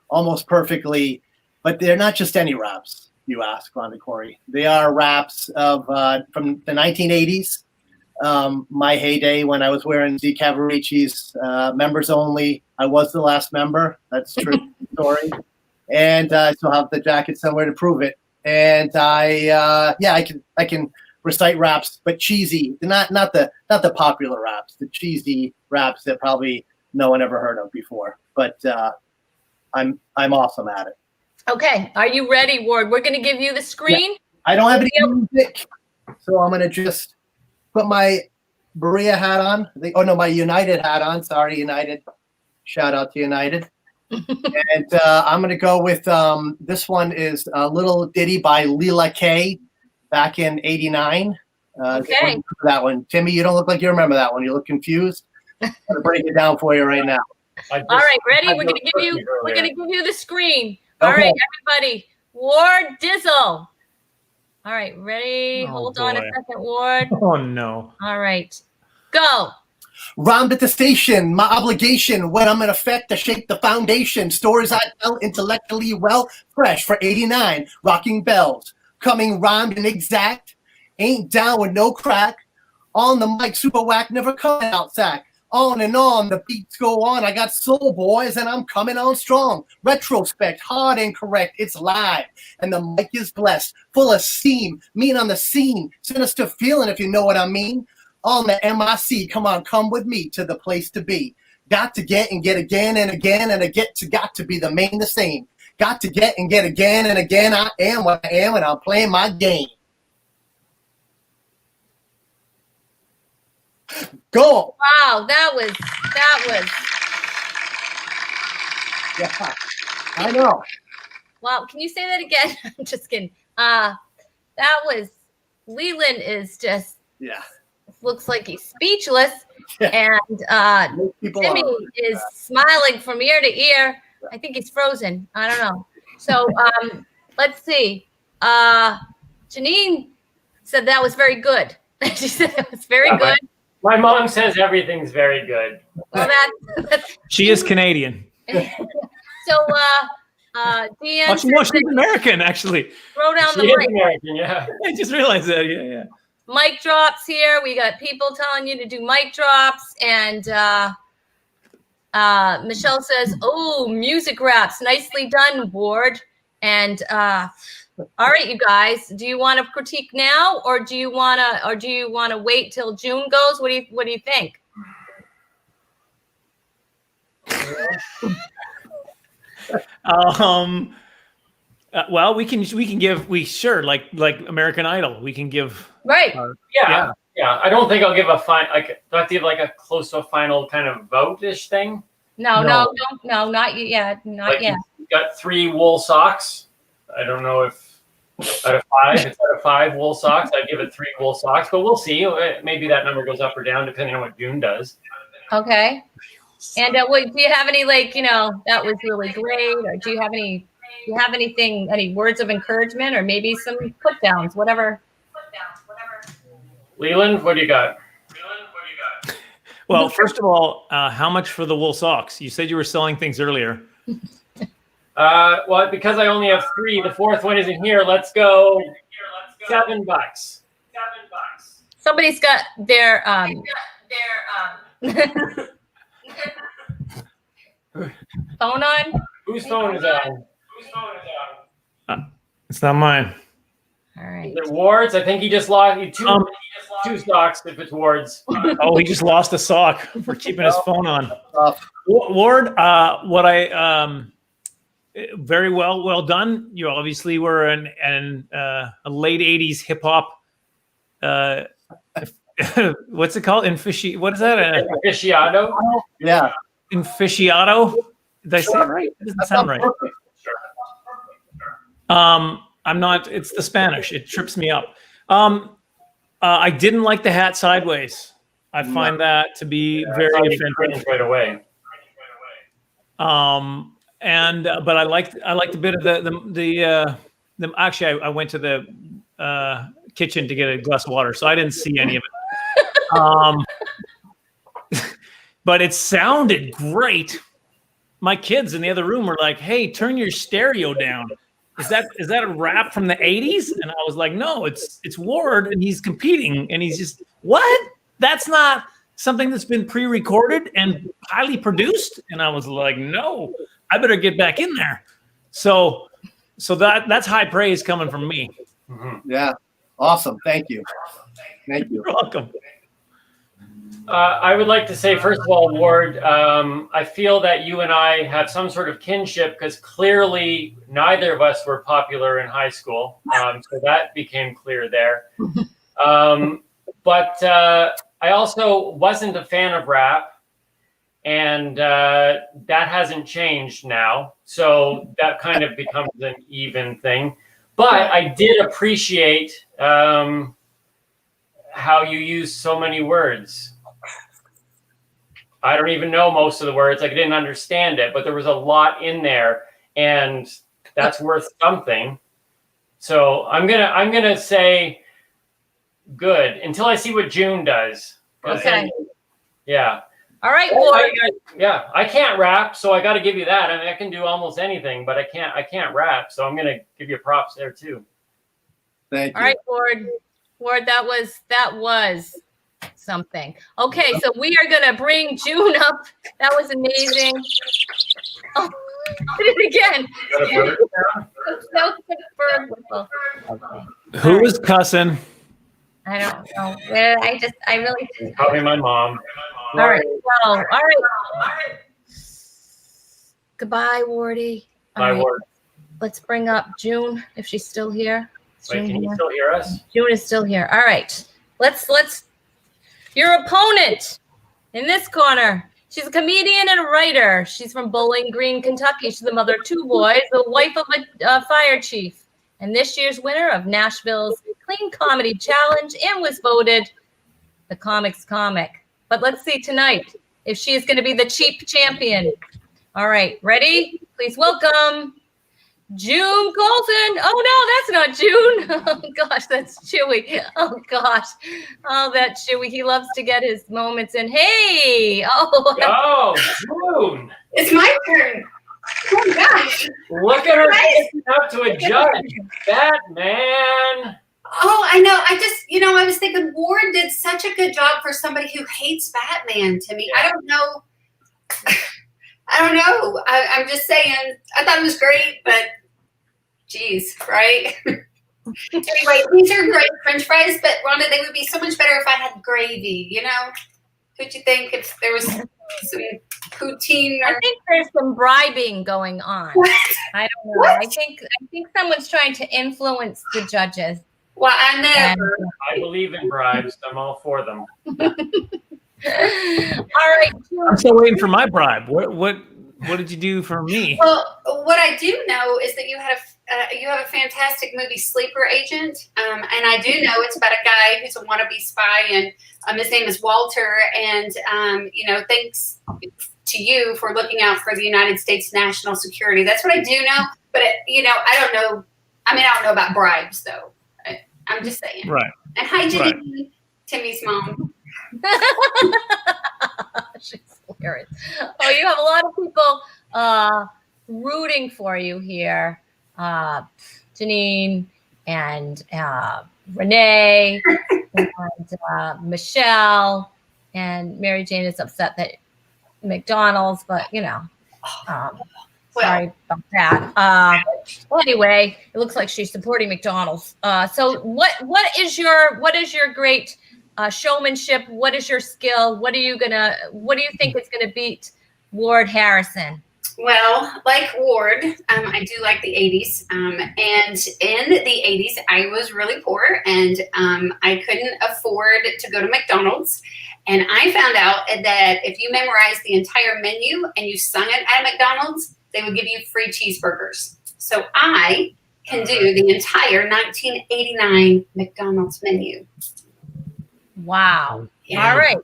almost perfectly, but they're not just any raps, you ask, Rhonda Corey. They are raps of from the 1980s. My heyday when I was wearing Z Cavaricci's members only. I was the last member. That's true story. And I still have the jacket somewhere to prove it. And I can recite raps, but cheesy, not the popular raps, the cheesy raps that probably no one ever heard of before. But I'm awesome at it. Okay, are you ready, Ward? We're going to give you the screen. Yeah. I don't have any music, so I'm going to just put my Berea hat on. My United hat on. Sorry, United. Shout out to United. And I'm going to go with this one is a little ditty by Leela K. back in '89. Okay. That one. Timmy, you don't look like you remember that one. You look confused. I'm going to break it down for you right now. All right, ready? We're going to give you the screen. All right, everybody. Ward Dizzle. All right, ready? Hold on a second, Ward. Oh, no. All right. Go. Rhymed at the station, my obligation. When I'm in effect to shape the foundation. Stories I tell intellectually well, fresh for '89. Rocking bells, coming rhymed and exact. Ain't down with no crack. On the mic, super whack, never coming out sack. On and on, the beats go on. I got soul boys and I'm coming on strong. Retrospect, hard and correct, it's live. And the mic is blessed, full of steam. Mean on the scene, sinister feeling if you know what I mean. On the MIC, come with me to the place to be. Got to get and get again and again and got to be the main the same. Got to get and get again and again. I am what I am and I'm playing my game. Go. Wow, that was. Yeah, I know. Wow. Can you say that again? I'm just kidding. Leland is just looks like he's speechless. And Timmy is smiling from ear to ear. I think he's frozen. I don't know. So let's see. Janine said that was very good. She said it was very good. My mom says everything's very good. Well, she is Canadian. So Deanne, oh, she's American, actually. Throw down the mic. She is American, yeah. I just realized that. Yeah. Mic drops here. We got people telling you to do mic drops, and Michelle says, "Oh, music raps, nicely done, Ward." And all right, you guys, do you want to critique now, or do you want to wait till June goes? What do you think? Well, we can give like American Idol. We can give right. Yeah. I don't think I'll give do I have to give like a close to a final kind of vote-ish thing? No, not yet. Not yet. You got 3 wool socks. I don't know if out of 5, it's out of 5 wool socks. I'd give it 3 wool socks, but we'll see. Maybe that number goes up or down depending on what June does. Okay. And do you have any that was really great, or do you have anything, any words of encouragement, or maybe some put downs, whatever? Leland, what do you got? Well, first of all, how much for the wool socks? You said you were selling things earlier. Well, because I only have 3, the 4th one isn't here. Let's go $7. Somebody's got their phone on. Whose phone is on? It's not mine. All right. Is it Ward's? I think he just lost 2 socks if it's Ward's. Oh, he just lost a sock for keeping his phone on. Ward, what I very well done. You obviously were a late 80s hip hop. What's it called? What is that? Aficionado? Yeah. Aficionado? Did I say it right? It doesn't sound right. I'm not. It's the Spanish. It trips me up. I didn't like the hat sideways. I find that to be very offensive right away. But I liked a bit of the actually I went to the kitchen to get a glass of water, so I didn't see any of it. But it sounded great. My kids in the other room were like, "Hey, turn your stereo down." Is that a rap from the 80s? And I was like, no, it's Ward, and he's competing, and he's just, what? That's not something that's been pre-recorded and highly produced. And I was like, no, I better get back in there. So that's high praise coming from me. Mm-hmm. Yeah, awesome. Thank you. You're welcome. I would like to say, first of all, Ward, I feel that you and I have some sort of kinship because clearly neither of us were popular in high school. So that became clear there. But I also wasn't a fan of rap, and that hasn't changed now. So that kind of becomes an even thing. But I did appreciate how you use so many words. I don't even know most of the words. Like, I didn't understand it, but there was a lot in there, and that's worth something. So I'm gonna say good until I see what June does. Okay. Yeah. All right, Ward. Yeah, I can't rap, so I got to give you that. I mean, I can do almost anything, but I can't rap, so I'm gonna give you props there too. Thank you. All right, Ward. Ward, that was something. Okay, so we are gonna bring June up. That was amazing. Oh, did it again. No, bird whistle. Okay. Who was cussing? I don't know. I really didn't. Probably my mom. All right. Well, all right. Goodbye, Wardy. Bye, Ward. Let's bring up June if she's still here. Wait, can you still hear us? June is still here. All right. Let's your opponent in this corner, She's a comedian and a writer. She's from Bowling Green, Kentucky. She's the mother of 2 boys, the wife of a fire chief, and this year's winner of Nashville's Clean Comedy Challenge, and was voted the Comics Comic. But let's see tonight if she is going to be the cheap champion. All right, ready? Please welcome June Colton. Oh, no, that's not June. Oh, gosh, that's Chewy. Oh, gosh. Oh, that's Chewy. He loves to get his moments in. Hey. Oh, June. It's my turn. Oh, my gosh. Look at her sticking up to a judge. Batman. Oh, I know. I was thinking Ward did such a good job for somebody who hates Batman to me. I don't know. I'm just saying, I thought it was great, but geez, right? Anyway, these are great French fries, but Rhonda, they would be so much better if I had gravy, you know? Could you think if there was some poutine? I think there's some bribing going on. I don't know. I think someone's trying to influence the judges. Well, I never. I believe in bribes. I'm all for them. All right. I'm still waiting for my bribe. What did you do for me? Well, what I do know is that you have a fantastic movie, Sleeper Agent, and I do know it's about a guy who's a wannabe spy, and his name is Walter, and thanks to you for looking out for the United States national security. That's what I do know, but I don't know. I mean, I don't know about bribes though. I'm just saying. Right. And hi, Jenny, Right. Timmy's mom. She's hilarious. Oh, you have a lot of people rooting for you here. Janine and Renee and Michelle, and Mary Jane is upset that McDonald's, but sorry about that. Well, anyway, it looks like she's supporting McDonald's. So what is your great showmanship? What is your skill? What do you think is gonna beat Ward Harrison? Well, like Ward, I do like the 80s. And in the 80s, I was really poor, and I couldn't afford to go to McDonald's. And I found out that if you memorized the entire menu and you sung it at McDonald's, they would give you free cheeseburgers. So I can do the entire 1989 McDonald's menu. Wow. Yeah. All right.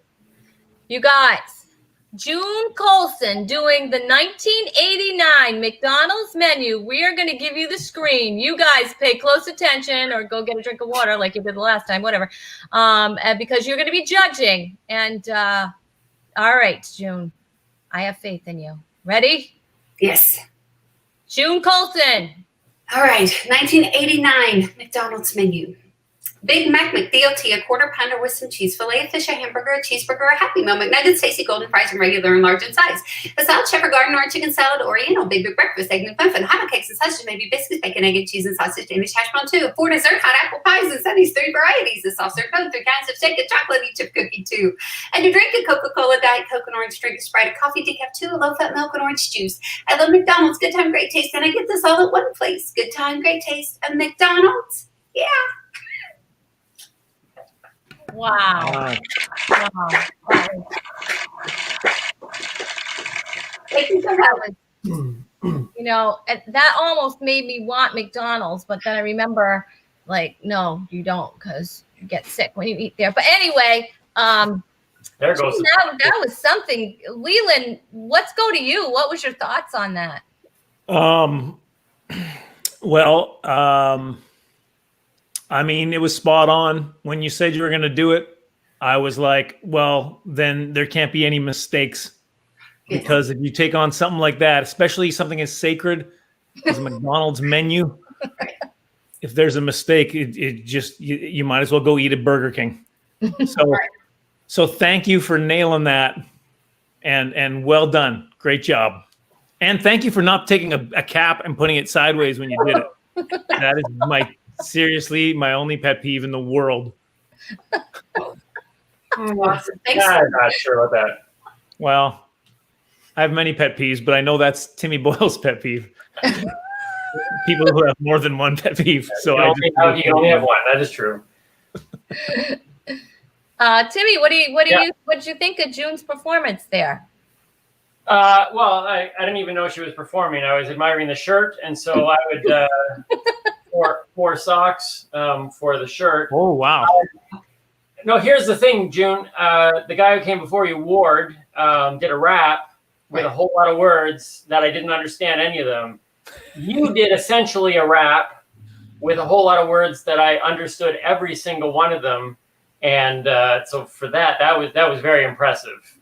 You guys, June Colson doing the 1989 McDonald's menu. We are going to give you the screen. You guys pay close attention, or go get a drink of water like you did the last time, whatever, because you're going to be judging. And all right, June, I have faith in you. Ready? Yes. June Colson. All right, 1989 McDonald's menu. Big Mac McDLT, a quarter pounder with some cheese, filet of fish, a hamburger, a cheeseburger, a Happy Meal, McNuggets, tasty golden fries, and regular and large in size. A salad, shepherd garden, or a chicken salad, oriental, big breakfast, egg McMuffin, hot cakes and sausages, maybe biscuits, bacon, egg and cheese, and sausage, Danish hash brown too. 4 dessert, hot apple pies and sundaes, 3 varieties, a soft serve Coke, 3 kinds of shake, a chocolatey chip cookie too. And you drink a Coca-Cola, Diet Coke, and orange drink, a Sprite, a coffee, decaf 2, a low-fat milk, and orange juice. I love McDonald's, good time, great taste, and I get this all at one place. Good time, great taste, and McDonald's, yeah. Wow. Wow. Thank you so much. That almost made me want McDonald's, but then I remember, no, you don't, because you get sick when you eat there. But anyway, There goes. that was something. Leland, let's go to you. What was your thoughts on that? I mean, it was spot on. When you said you were going to do it, I was like, well, then there can't be any mistakes, because if you take on something like that, especially something as sacred as McDonald's menu, if there's a mistake, it just, you might as well go eat at Burger King. So thank you for nailing that, and well done. Great job. And thank you for not taking a cap and putting it sideways when you did it. That is seriously my only pet peeve in the world. Awesome. Thanks. I'm not sure about that. Well, I have many pet peeves, but I know that's Timmy Boyle's pet peeve. People who have more than one pet peeve. So you only have one. That is true. Timmy, what did you think of June's performance there? Well, I didn't even know she was performing. I was admiring the shirt, and so I would four socks for the shirt. Oh, wow. No, here's the thing, June. The guy who came before you, Ward, did a rap with a whole lot of words that I didn't understand any of them. You did essentially a rap with a whole lot of words that I understood every single one of them, and so for that was very impressive.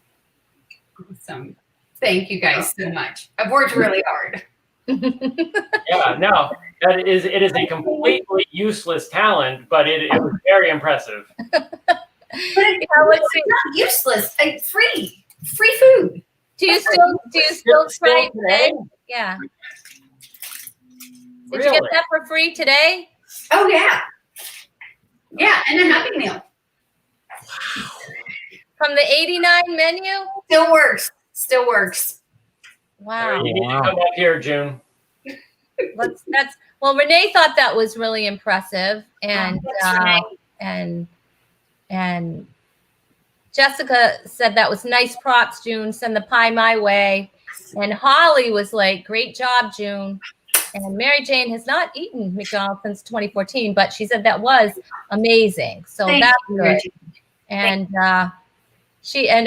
Awesome. Thank you guys so much. I've worked really hard. Yeah, no, it is a completely useless talent, but it was very impressive. But it's not useless. Free food. Do you still try it today? Yeah. Did you get that for free today? Oh yeah. Yeah, and a Happy Meal. From the 89 menu? Still works. Still works. Wow. You need to come up here, June. Well, Renee thought that was really impressive, and and Jessica said that was nice props, June. Send the pie my way. And Holly was like, great job, June. And Mary Jane has not eaten McDonald's since 2014, but she said that was amazing. So that's good. And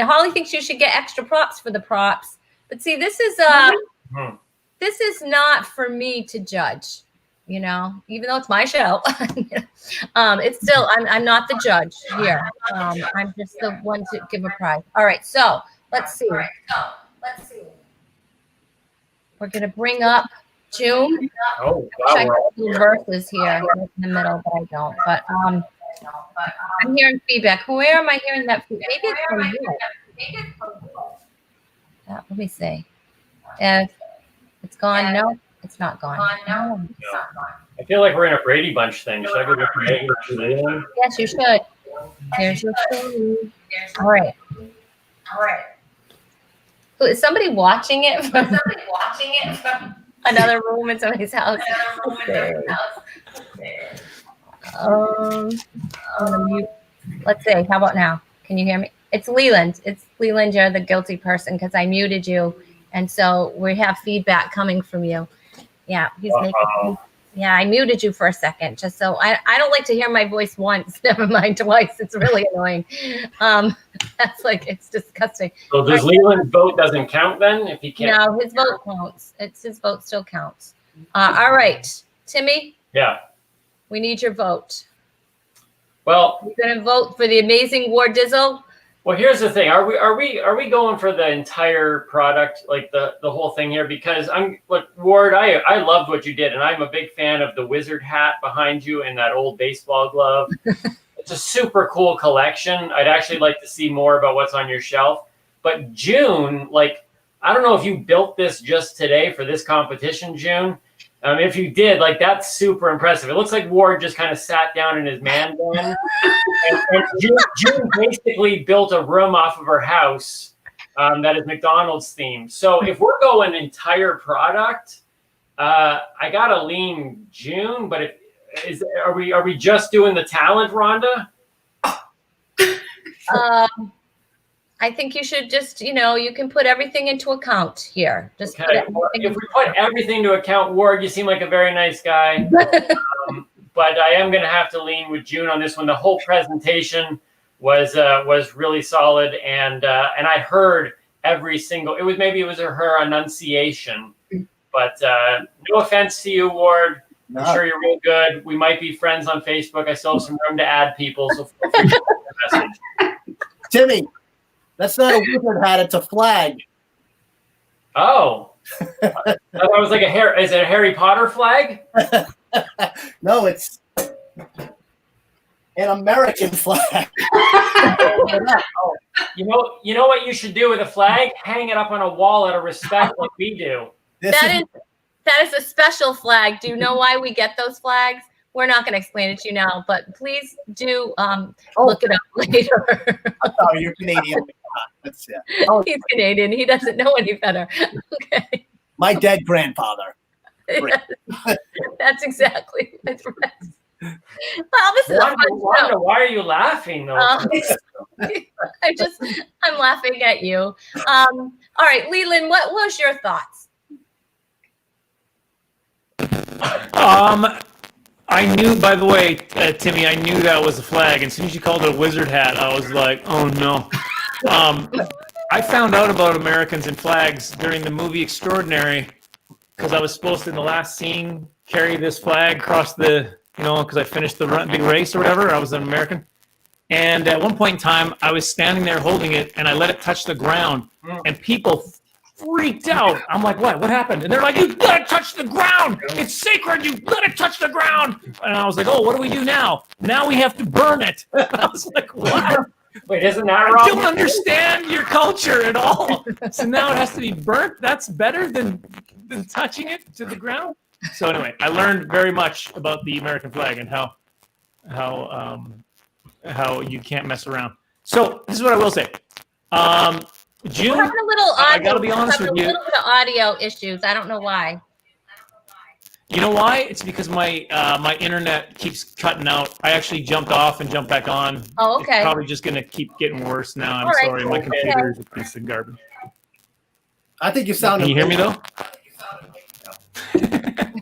Holly thinks you should get extra props for the props. But see, this is not for me to judge, you know, even though it's my show. It's still, I'm not the judge here. I'm just the one to give a prize. All right, so let's see. We're gonna bring up June. Oh, I wow. have two verses here in the middle, but I don't. But I'm hearing feedback. Where am I hearing that? Maybe it's from you. Let me see. If it's gone, no, it's not gone. No. I feel like we're in a Brady Bunch thing. Should I go look for Megan? Yes, you should. There's your story. All right. Who, is somebody watching it from another room in somebody's house? I'm gonna mute. Let's see. How about now? Can you hear me? It's Leland. You're the guilty person because I muted you, and so we have feedback coming from you. Yeah, he's making. Yeah, I muted you for a second, just so I don't like to hear my voice once. Never mind twice. It's really annoying. That's like, it's disgusting. So does Leland's vote doesn't count then if he can't? No, his vote counts. His vote still counts. All right, Timmy. Yeah. We need your vote. Well, You're gonna vote for the amazing Ward Dizzle. Well, here's the thing. Are we going for the entire product, like the whole thing here? Because Ward, I loved what you did, and I'm a big fan of the wizard hat behind you and that old baseball glove. It's a super cool collection. I'd actually like to see more about what's on your shelf. But June, I don't know if you built this just today for this competition, June. If you did, that's super impressive. It looks like Ward just kind of sat down in his man bun. and June basically built a room off of her house that is McDonald's themed. So if we're going entire product, I gotta lean June. But are we just doing the talent, Rhonda? I think you should just, you can put everything into account here. Just okay. If we put everything to account, Ward, you seem like a very nice guy. But I am going to have to lean with June on this one. The whole presentation was really solid, and I heard every single. It was her enunciation, but no offense to you, Ward. No. I'm sure you're real good. We might be friends on Facebook. I still have some room to add people, so feel free to send a message. Timmy, that's not a wizard hat; it's a flag. Oh, that was like is it a Harry Potter flag? No, it's an American flag. You know what you should do with a flag? Hang it up on a wall out of respect, like we do. That is a special flag. Do you know why we get those flags? We're not going to explain it to you now, but please do look it up later. I'm sorry, you're Canadian. He's Canadian. He doesn't know any better. Okay. My dead grandfather. That's exactly right. Well, this is a fun show. Why are you laughing though? I'm laughing at you. All right, Leland, what was your thoughts? I knew, by the way, Timmy, I knew that was a flag. And as soon as you called it a wizard hat, I was like, oh no. I found out about Americans and flags during the movie Extraordinary because I was supposed to, in the last scene, carry this flag across the, because I finished the big race or whatever. I was an American. And at one point in time, I was standing there holding it and I let it touch the ground. And people freaked out. I'm like, what? What happened? And they're like, you let it touch the ground. It's sacred. You let it touch the ground. And I was like, oh, what do we do now? Now we have to burn it. I was like, what? Wait, isn't that I wrong? don't understand your culture at all. So now it has to be burnt. That's better than touching it to the ground. So anyway, I learned very much about the American flag and how you can't mess around. So this is what I will say. June, We're having a little audio. I gotta be honest with you. A little bit of audio issues. I don't know why. You know why? It's because my my internet keeps cutting out. I actually jumped off and jumped back on. Oh, okay. It's probably just gonna keep getting worse now. I'm All right, sorry. My cool. computer is a piece of garbage. I think you sound. Can you hear me though?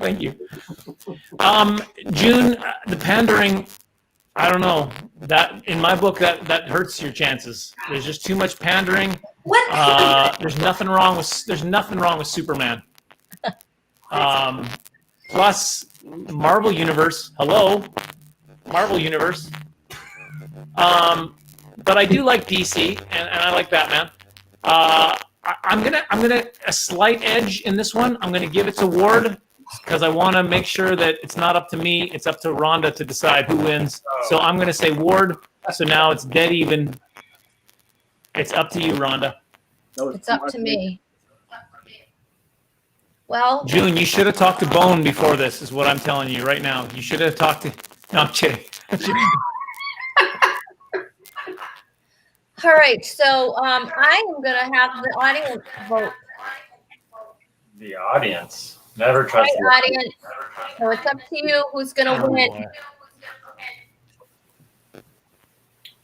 Thank you. June, the pandering. I don't know. That in my book that hurts your chances. There's just too much pandering. What? There's nothing wrong with Superman. Plus Marvel Universe. Hello, Marvel Universe. But I do like DC and I like Batman. I'm gonna a slight edge in this one. I'm gonna give it to Ward because I want to make sure that it's not up to me. It's up to Rhonda to decide who wins. So I'm gonna say Ward. So now it's dead even. It's up to you, Rhonda. It's up to me. Well, June, you should have talked to Bone before this, is what I'm telling you right now. You should have talked to. No, I'm kidding. all right. So I am gonna have the audience vote. The audience. Never trust Right, audience. So it's up to you who's gonna win.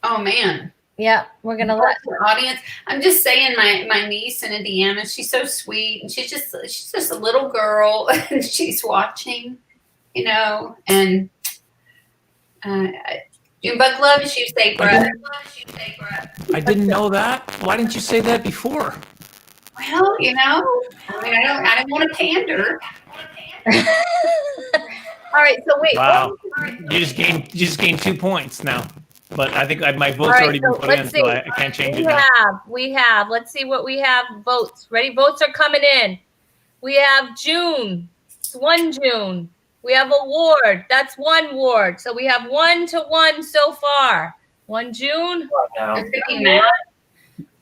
Oh man. Yeah, we're gonna let. The audience. I'm just saying, my niece in Indiana, she's so sweet, and she's just a little girl, and she's watching, and Junebug loves you, Sabra. I didn't know that. Why didn't you say that before? Well, I don't want to pander. All right. So wait. Wow. You just gained 2 points now. But I think my vote's Right, already been so put in, let's so see. I can't change it now. We have. Let's see what we have. Votes. Ready? Votes are coming in. We have June. It's 1 June. We have a Ward. That's 1 Ward. So we have 1-1 so far. 1 June. now. It's gonna be mad.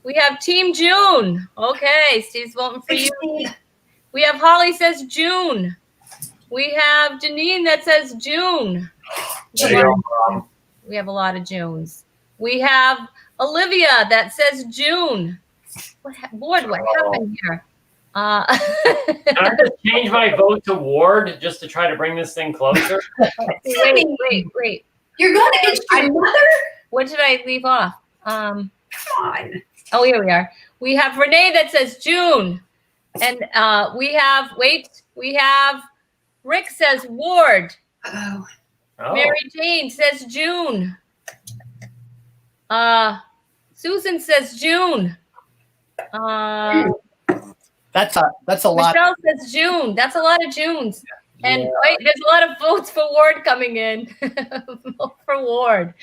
We have Team June. Okay, Steve's voting for you. We have Holly says June. We have Janine that says June. We have a lot of Junes. We have Olivia that says June. What happened here? Can I just change my vote to Ward just to try to bring this thing closer? Wait. You're going against your mother? What did I leave off? Come on. Oh, here we are. We have Renee that says June. And we have Rick says Ward. Oh. Oh. Mary Jane says June. Susan says June. That's a lot. Michelle says June. That's a lot of Junes. And wait, there's a lot of votes for Ward coming in. Vote for Ward.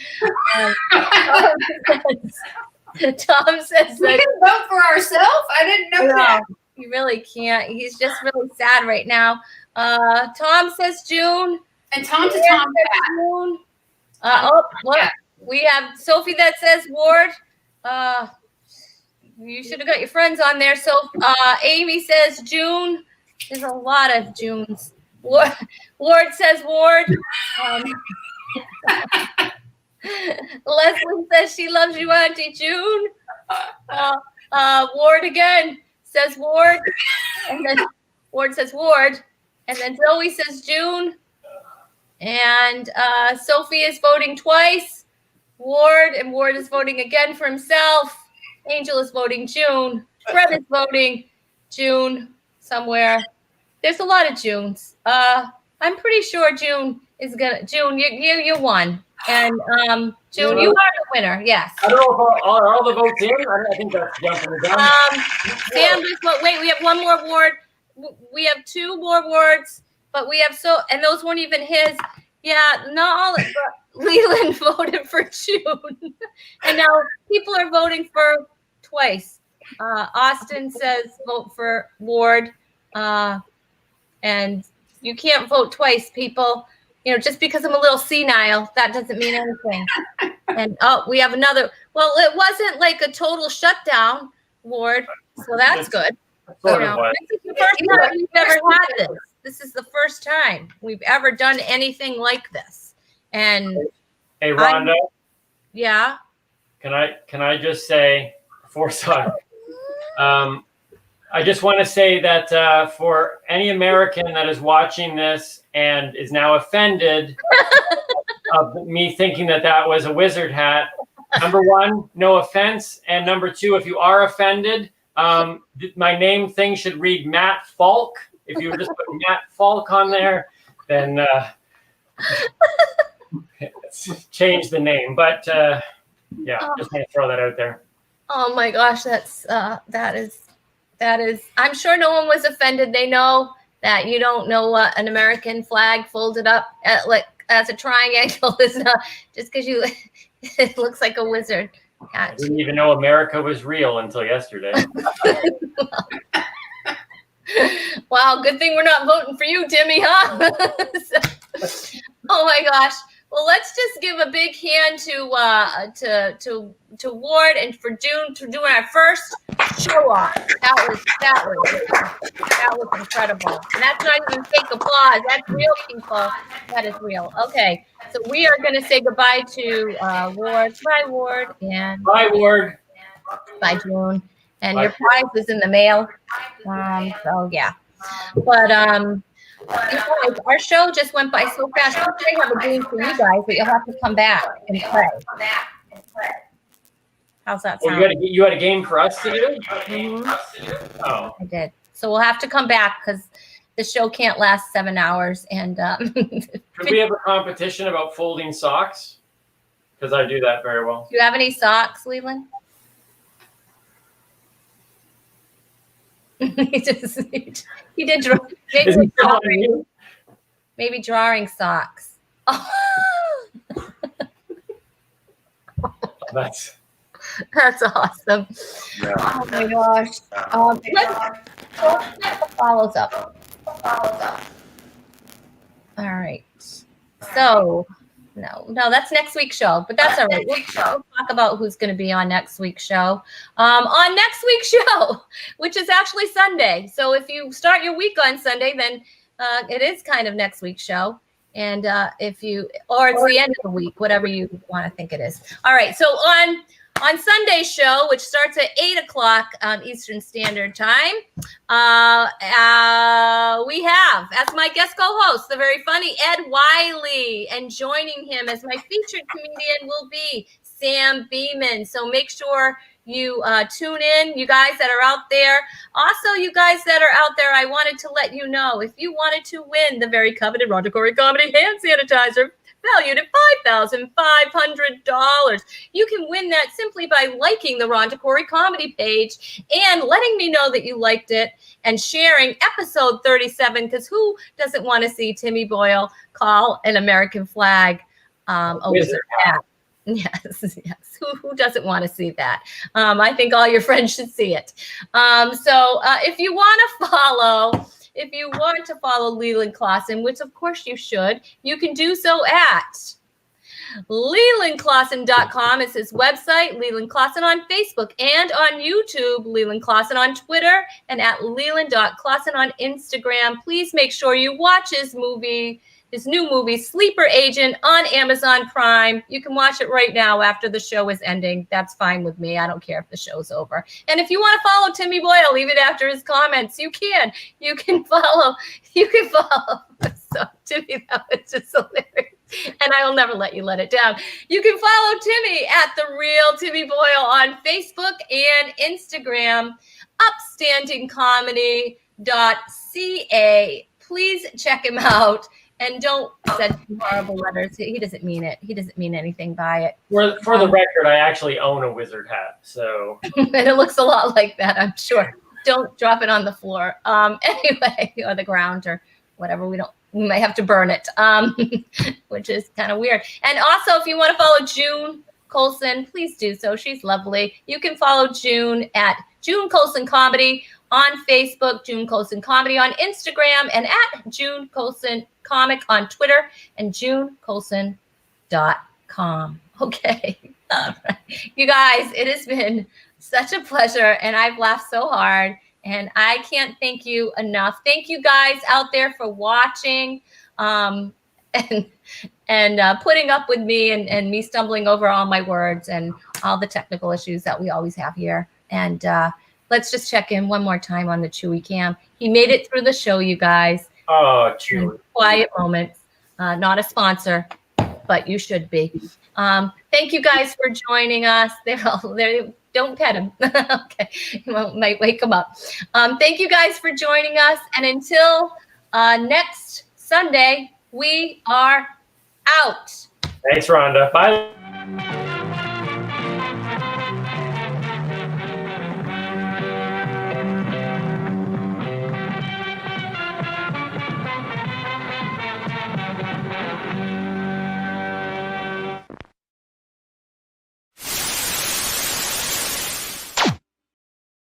Tom says We that. can vote for ourselves? I didn't know that. He really can't. He's just really sad right now. Tom says June. And Tom's a Tom Tom says June. Look, we have Sophie that says Ward. You should have got your friends on there. So Amy says June. There's a lot of Junes. Ward says Ward. Leslie says she loves you, Auntie June. Ward again says Ward. And then Ward says Ward. And then Zoe says June. And Sophie is voting twice. Ward is voting again for himself. Angel is voting June. Brett is voting June somewhere. There's a lot of Junes. I'm pretty sure June is gonna. June, you won, and June, you are the winner. Yes. I don't know if are all the votes in. I think that's jumping the gun. Sam, wait, we have one more ward. We have 2 more wards, but we have and those weren't even his. Yeah, not all. Leland voted for June, and now people are voting for twice. Austin says vote for Ward, and you can't vote twice, people. You know, just because I'm a little senile, that doesn't mean anything. And we have another. Well, it wasn't like a total shutdown, Ward, so that's good. Sort You of know, what. this is the first time we've ever had this. This is the first time we've ever done anything like this. And Hey, Rhonda, yeah, can I just say before sorry, I just want to say that for any American that is watching this and is now offended of me thinking that was a wizard hat, number 1, no offense, and number 2, if you are offended, my name thing should read Matt Falk. If you just put Matt Falk on there, then change the name. But yeah, just want to throw that out there. oh my gosh, that is. I'm sure no one was offended. They know that you don't know what an American flag folded up as a triangle is not just because it looks like a wizard. I didn't even know America was real until yesterday. Wow, good thing we're not voting for you, Timmy, huh? Oh my gosh. Well, let's just give a big hand to Ward and for June to doing our first show off. That was incredible. And that's not even fake applause. That's real, people. That is real. Okay, so we are going to say goodbye to Ward. Bye, Ward. And Bye, Ward. bye, June. And Bye. your prize is in the mail. So yeah, but guys, our show just went by so fast. I have a game for you guys, but you'll have to come back and play. How's that Well, sound? you had a game for us to do? Mhm. Oh. I did. So we'll have to come back because the show can't last 7 hours. And Could we have a competition about folding socks? Because I do that very well. do you have any socks, Leland? he did draw. Maybe drawing socks. That's awesome. yeah. Oh my gosh. Let's follows up. All right. So no, that's next week's show, but that's all right. We'll talk about who's going to be on next week's show. On next week's show, which is actually Sunday. So if you start your week on Sunday, then it is kind of next week's show. And or it's the end of the week, whatever you want to think it is. All right. So on Sunday's show, which starts at 8:00 Eastern Standard Time, we have, as my guest co-host, the very funny Ed Wiley, and joining him as my featured comedian will be Sam Beeman. So make sure you tune in, you guys that are out there. Also, you guys that are out there, I wanted to let you know, if you wanted to win the very coveted Rhonda Corey Comedy hand sanitizer, valued at $5,500. You can win that simply by liking the Rhonda Corey Comedy page and letting me know that you liked it and sharing episode 37, because who doesn't want to see Timmy Boyle call an American flag a wizard hat? Yes. Who doesn't want to see that? I think all your friends should see it. So if you want to follow Leland Clausen, which of course you should, you can do so at LelandClausen.com is his website, Leland Clausen on Facebook and on YouTube, Leland Clausen on Twitter, and at Leland.Clausen on Instagram. Please make sure you watch his new movie, Sleeper Agent, on Amazon Prime. You can watch it right now after the show is ending. That's fine with me. I don't care if the show's over. And if you want to follow Timmy Boyle, even after his comments, you can. You can follow. So, Timmy, that was just hilarious. And I will never let you let it down. You can follow Timmy at The Real Timmy Boyle on Facebook and Instagram, upstandingcomedy.ca. Please check him out. And don't send him horrible letters. He doesn't mean it. He doesn't mean anything by it. For the record, I actually own a wizard hat. So And it looks a lot like that, I'm sure. Don't drop it on the floor. Anyway, or the ground or whatever. We might have to burn it, which is kind of weird. And also, if you want to follow June Colson, please do so. She's lovely. You can follow June at June Colson Comedy on Facebook, June Colson Comedy on Instagram, and at June Colson Comic on Twitter, and JuneColson.com. Okay. All right. You guys, it has been such a pleasure, and I've laughed so hard, and I can't thank you enough. Thank you guys out there for watching and putting up with me and me stumbling over all my words and all the technical issues that we always have here. And let's just check in one more time on the Chewy Cam. He made it through the show, you guys. oh, Chewy. Quiet moments. Not a sponsor, but you should be. Thank you guys for joining us. Don't pet him. Okay. Might wake him up. Thank you guys for joining us. And until next Sunday, we are out. Thanks, Rhonda. Bye.